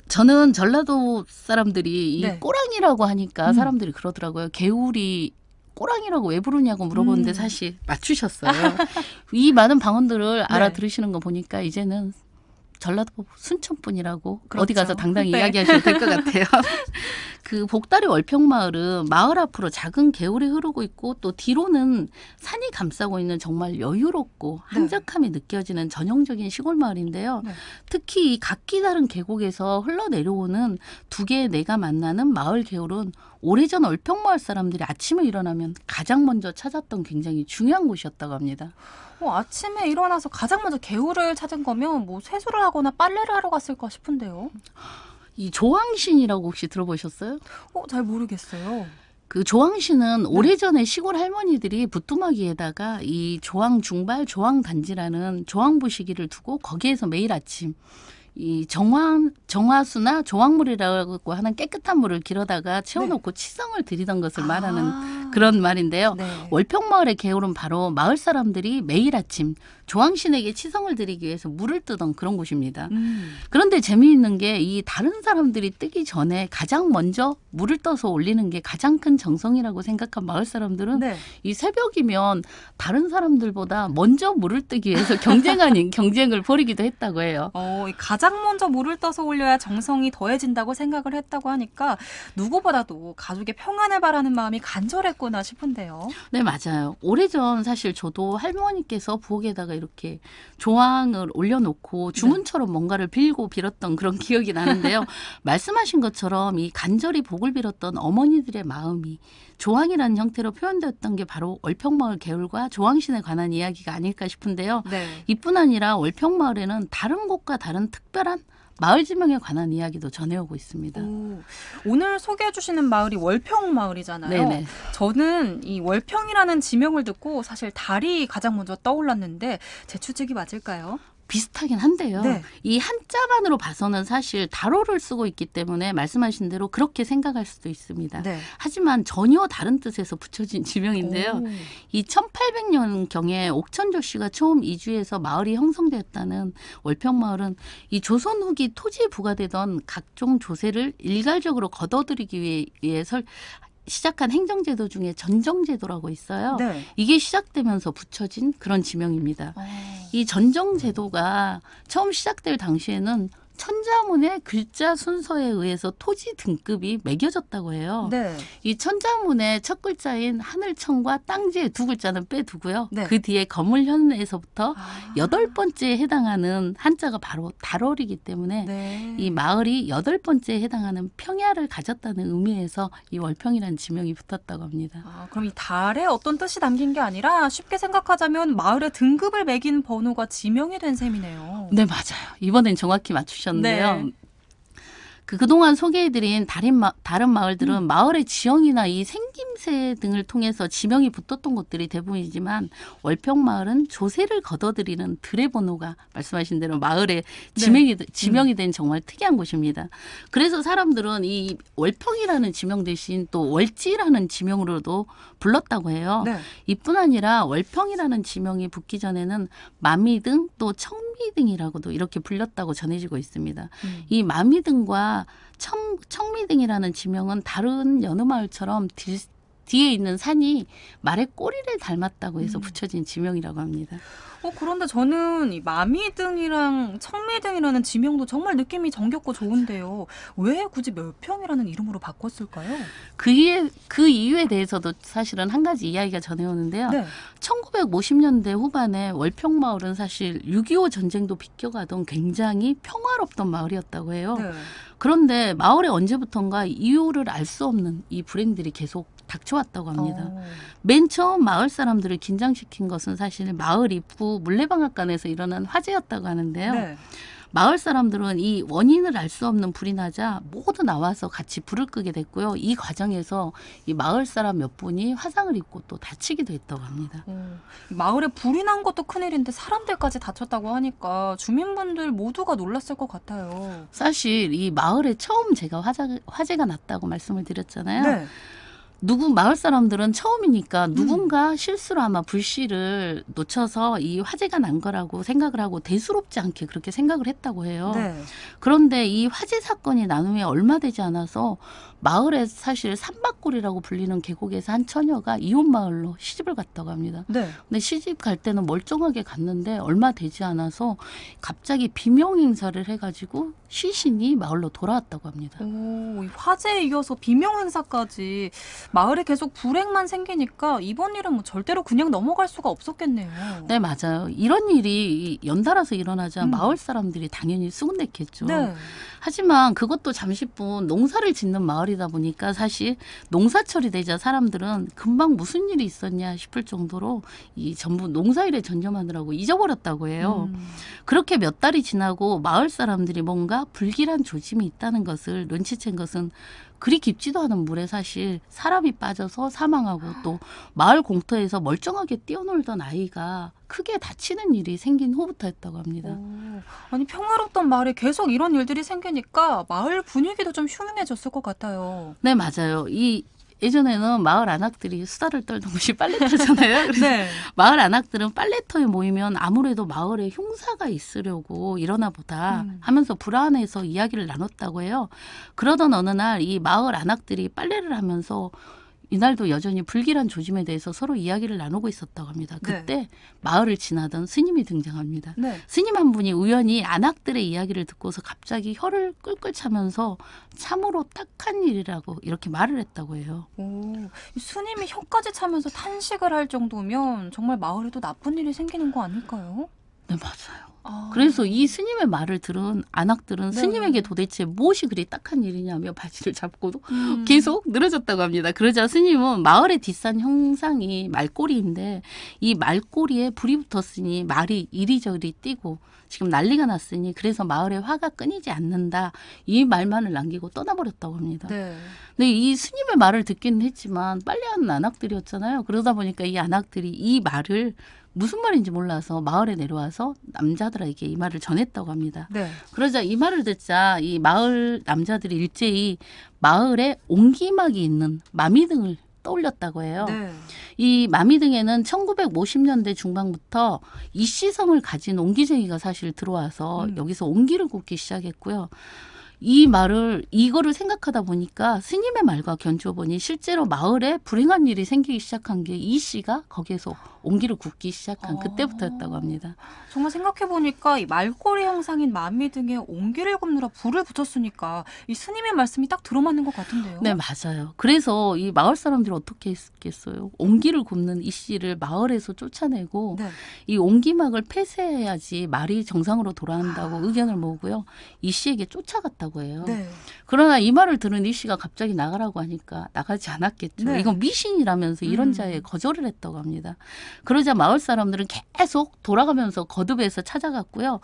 저는 전라도 사람들이 이 꼬랑이라고 하니까 사람들이 그러더라고요. 개울이 꼬랑이라고 왜 부르냐고 물어보는데 사실 맞추셨어요. 이 많은 방언들을 알아들으시는 거 보니까 이제는 전라도 순천분이라고 어디 가서 당당히 이야기하셔도 될 것 같아요. 그 복다리 월평마을은 마을 앞으로 작은 개울이 흐르고 있고 또 뒤로는 산이 감싸고 있는 정말 여유롭고 한적함이 느껴지는 전형적인 시골 마을인데요. 특히 이 각기 다른 계곡에서 흘러내려오는 두 개의 내가 만나는 마을 개울은 오래전 월평마을 사람들이 아침에 일어나면 가장 먼저 찾았던 굉장히 중요한 곳이었다고 합니다. 아침에 일어나서 가장 먼저 개울을 찾은 거면 뭐 세수를 하거나 빨래를 하러 갔을까 싶은데요. 이 조항신이라고 혹시 들어보셨어요? 잘 모르겠어요. 그 조항시는 오래전에 시골 할머니들이 부뚜막이에다가 이 조항 중발, 조항 단지라는 조항 부시기를 두고 거기에서 매일 아침 이 정화수나 조항물이라고 하는 깨끗한 물을 길어다가 채워놓고 치성을 드리던 것을 말하는 그런 말인데요. 월평마을의 개울은 바로 마을 사람들이 매일 아침 조항신에게 치성을 드리기 위해서 물을 뜨던 그런 곳입니다. 그런데 재미있는 게 이 다른 사람들이 뜨기 전에 가장 먼저 물을 떠서 올리는 게 가장 큰 정성이라고 생각한 마을 사람들은 이 새벽이면 다른 사람들보다 먼저 물을 뜨기 위해서 경쟁을 벌이기도 했다고 해요. 가장 먼저 물을 떠서 올려야 정성이 더해진다고 생각을 했다고 하니까 누구보다도 가족의 평안을 바라는 마음이 간절했구나 싶은데요. 네, 맞아요. 오래전 사실 저도 할머니께서 부엌에다가 이렇게 조항을 올려놓고 주문처럼 뭔가를 빌었던 그런 기억이 나는데요. 말씀하신 것처럼 이 간절히 복을 빌었던 어머니들의 마음이 조항이라는 형태로 표현되었던 게 바로 월평마을 개울과 조항신에 관한 이야기가 아닐까 싶은데요. 이뿐 아니라 월평마을에는 다른 곳과 다른 특별한 마을 지명에 관한 이야기도 전해오고 있습니다. 오늘 소개해 주시는 마을이 월평마을이잖아요. 네네. 저는 이 월평이라는 지명을 듣고 사실 달이 가장 먼저 떠올랐는데 제 추측이 맞을까요? 비슷하긴 한데요. 이 한자만으로 봐서는 사실 달호를 쓰고 있기 때문에 말씀하신 대로 그렇게 생각할 수도 있습니다. 하지만 전혀 다른 뜻에서 붙여진 지명인데요. 이 1800년경에 옥천조 씨가 처음 이주해서 마을이 형성되었다는 월평마을은 이 조선 후기 토지에 부과되던 각종 조세를 일괄적으로 걷어들이기 위해 시작한 행정제도 중에 전정제도라고 있어요. 이게 시작되면서 붙여진 그런 지명입니다. 이 전정제도가 처음 시작될 당시에는 천자문의 글자 순서에 의해서 토지 등급이 매겨졌다고 해요. 이 천자문의 첫 글자인 하늘천과 땅지의 두 글자는 빼두고요. 그 뒤에 건물현에서부터 8번째에 해당하는 한자가 바로 달월이기 때문에 이 마을이 8번째에 해당하는 평야를 가졌다는 의미에서 이 월평이라는 지명이 붙었다고 합니다. 그럼 이 달에 어떤 뜻이 담긴 게 아니라 쉽게 생각하자면 마을의 등급을 매긴 번호가 지명이 된 셈이네요. 네, 맞아요. 이번엔 정확히 맞추셨네요. 그동안 소개해드린 다른 마을들은 마을의 지형이나 이 생김새 등을 통해서 지명이 붙었던 곳들이 대부분이지만 월평마을은 조세를 걷어들이는 들의 번호가 말씀하신 대로 마을의 지명이 된 정말 특이한 곳입니다. 그래서 사람들은 이 월평이라는 지명 대신 또 월지라는 지명으로도 불렀다고 해요. 이뿐 아니라 월평이라는 지명이 붙기 전에는 마미등 또 청미등이라고도 이렇게 불렸다고 전해지고 있습니다. 이 마미등과 청미등이라는 지명은 다른 여느 마을처럼 뒤에 있는 산이 말의 꼬리를 닮았다고 해서 붙여진 지명이라고 합니다. 그런데 저는 이 마미등이랑 청미등이라는 지명도 정말 느낌이 정겹고 좋은데요. 왜 굳이 멸평이라는 이름으로 바꿨을까요? 그 이유에 대해서도 사실은 한 가지 이야기가 전해오는데요. 1950년대 후반에 월평마을은 사실 6.25 전쟁도 비껴가던 굉장히 평화롭던 마을이었다고 해요. 그런데 마을에 언제부턴가 이유를 알 수 없는 이 불행들이 계속 닥쳐왔다고 합니다. 맨 처음 마을 사람들을 긴장시킨 것은 사실 마을 입구 물레방앗간에서 일어난 화재였다고 하는데요. 마을 사람들은 이 원인을 알 수 없는 불이 나자 모두 나와서 같이 불을 끄게 됐고요. 이 과정에서 이 마을 사람 몇 분이 화상을 입고 또 다치기도 했다고 합니다. 마을에 불이 난 것도 큰일인데 사람들까지 다쳤다고 하니까 주민분들 모두가 놀랐을 것 같아요. 사실 이 마을에 처음 제가 화재가 났다고 말씀을 드렸잖아요. 마을 사람들은 처음이니까 누군가 실수로 아마 불씨를 놓쳐서 이 화재가 난 거라고 생각을 하고 대수롭지 않게 그렇게 생각을 했다고 해요. 그런데 이 화재 사건이 난 후에 얼마 되지 않아서 마을에 사실 삼박골이라고 불리는 계곡에서 한 처녀가 이혼 마을로 시집을 갔다고 합니다. 근데 시집 갈 때는 멀쩡하게 갔는데 얼마 되지 않아서 갑자기 비명 행사를 해가지고 시신이 마을로 돌아왔다고 합니다. 화재에 이어서 비명 행사까지 마을에 계속 불행만 생기니까 이번 일은 절대로 그냥 넘어갈 수가 없었겠네요. 네, 맞아요. 이런 일이 연달아서 일어나자 마을 사람들이 당연히 수군댔겠죠. 하지만 그것도 잠시뿐 농사를 짓는 마을이다 보니까 사실 농사철이 되자 사람들은 금방 무슨 일이 있었냐 싶을 정도로 이 전부 농사일에 전념하느라고 잊어버렸다고 해요. 그렇게 몇 달이 지나고 마을 사람들이 뭔가 불길한 조짐이 있다는 것을 눈치챈 것은 그리 깊지도 않은 물에 사실 사람이 빠져서 사망하고 또 마을 공터에서 멀쩡하게 뛰어놀던 아이가 크게 다치는 일이 생긴 후부터였다고 합니다. 아니 평화롭던 마을에 계속 이런 일들이 생기니까 마을 분위기도 좀 흉흉해졌을 것 같아요. 네, 맞아요. 예전에는 마을 안악들이 수다를 떨던 곳이 빨래터잖아요. 그래서 네. 마을 안악들은 빨래터에 모이면 아무래도 마을에 흉사가 있으려고 일어나 보다 하면서 불안해서 이야기를 나눴다고 해요. 그러던 어느 날 이 마을 안악들이 빨래를 하면서 이날도 여전히 불길한 조짐에 대해서 서로 이야기를 나누고 있었다고 합니다. 그때 마을을 지나던 스님이 등장합니다. 네. 스님 한 분이 우연히 안악들의 이야기를 듣고서 갑자기 혀를 끌끌 차면서 참으로 딱한 일이라고 이렇게 말을 했다고 해요. 스님이 혀까지 차면서 탄식을 할 정도면 정말 마을에도 나쁜 일이 생기는 거 아닐까요? 네, 맞아요. 그래서 이 스님의 말을 들은 안악들은 스님에게 도대체 무엇이 그리 딱한 일이냐며 바지를 잡고도 계속 늘어졌다고 합니다. 그러자 스님은 마을의 뒷산 형상이 말꼬리인데 이 말꼬리에 불이 붙었으니 말이 이리저리 뛰고 지금 난리가 났으니 그래서 마을에 화가 끊이지 않는다. 이 말만을 남기고 떠나버렸다고 합니다. 네. 근데 이 스님의 말을 듣기는 했지만 빨래하는 안악들이었잖아요. 그러다 보니까 이 안악들이 이 말을 무슨 말인지 몰라서 마을에 내려와서 남자들에게 이 말을 전했다고 합니다. 네. 그러자 이 말을 듣자 이 마을 남자들이 일제히 마을에 옹기막이 있는 마미등을 떠올렸다고 해요. 네. 이 마미등에는 1950년대 중반부터 이씨성을 가진 옹기쟁이가 사실 들어와서 여기서 옹기를 굽기 시작했고요. 이거를 생각하다 보니까 스님의 말과 견주어 보니 실제로 마을에 불행한 일이 생기기 시작한 게 이 씨가 거기에서 옹기를 굽기 시작한 그때부터였다고 합니다. 정말 생각해보니까 이 말꼬리 형상인 마미 등에 옹기를 굽느라 불을 붙였으니까 이 스님의 말씀이 딱 들어맞는 것 같은데요. 네, 맞아요. 그래서 이 마을 사람들이 어떻게 했겠어요? 옹기를 굽는 이 씨를 마을에서 쫓아내고 이 옹기막을 폐쇄해야지 말이 정상으로 돌아간다고 의견을 모으고요. 이 씨에게 쫓아갔다고 해요. 네. 그러나 이 말을 들은 이 씨가 갑자기 나가라고 하니까 나가지 않았겠죠. 네. 이건 미신이라면서 이런 자에 거절을 했다고 합니다. 그러자 마을 사람들은 계속 돌아가면서 거듭해서 찾아갔고요.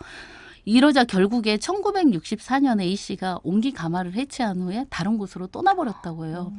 이러자 결국에 1964년에 이 씨가 옹기 가마를 해체한 후에 다른 곳으로 떠나버렸다고 해요.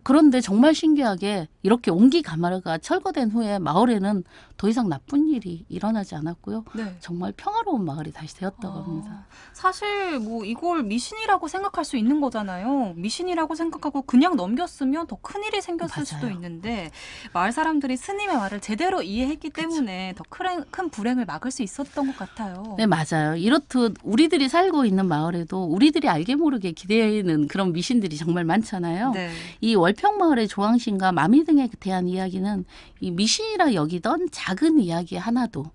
그런데 정말 신기하게 이렇게 옹기 가마가 철거된 후에 마을에는 더 이상 나쁜 일이 일어나지 않았고요. 네. 정말 평화로운 마을이 다시 되었다고 합니다. 사실 뭐 이걸 미신이라고 생각할 수 있는 거잖아요. 미신이라고 생각하고 그냥 넘겼으면 더 큰일이 생겼을 수도 있는데 마을 사람들이 스님의 말을 제대로 이해했기 때문에 더 큰 불행을 막을 수 있었던 것 같아요. 네, 맞아요. 이렇듯 우리들이 살고 있는 마을에도 우리들이 알게 모르게 기대는 그런 미신들이 정말 많잖아요. 네. 이 월평마을의 조항신과 마미 등에 대한 이야기는 이 미신이라 여기던 작은 이야기 하나도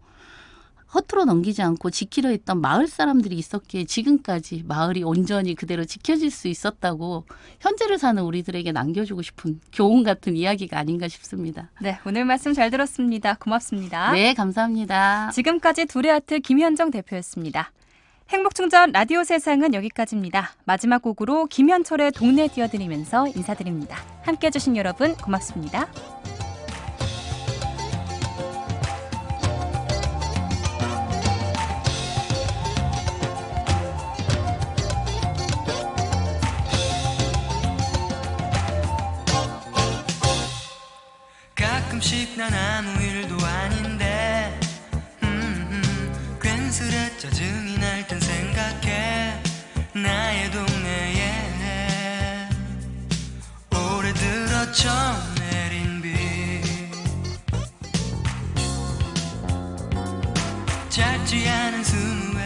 허투루 넘기지 않고 지키려 했던 마을 사람들이 있었기에 지금까지 마을이 온전히 그대로 지켜질 수 있었다고 현재를 사는 우리들에게 남겨주고 싶은 교훈 같은 이야기가 아닌가 싶습니다. 네, 오늘 말씀 잘 들었습니다. 고맙습니다. 네, 감사합니다. 지금까지 두레아트 김현정 대표였습니다. 행복충전 라디오 세상은 여기까지입니다. 마지막 곡으로 김현철의 동네 띄워드리면서 인사드립니다. 함께해 주신 여러분 고맙습니다. 가끔씩 난 아무 일도 아닌데 괜스레 짜증이 날 땐 생각해 나의 동네에 오래 들어 처음 내린 비 짧지 않은 숨을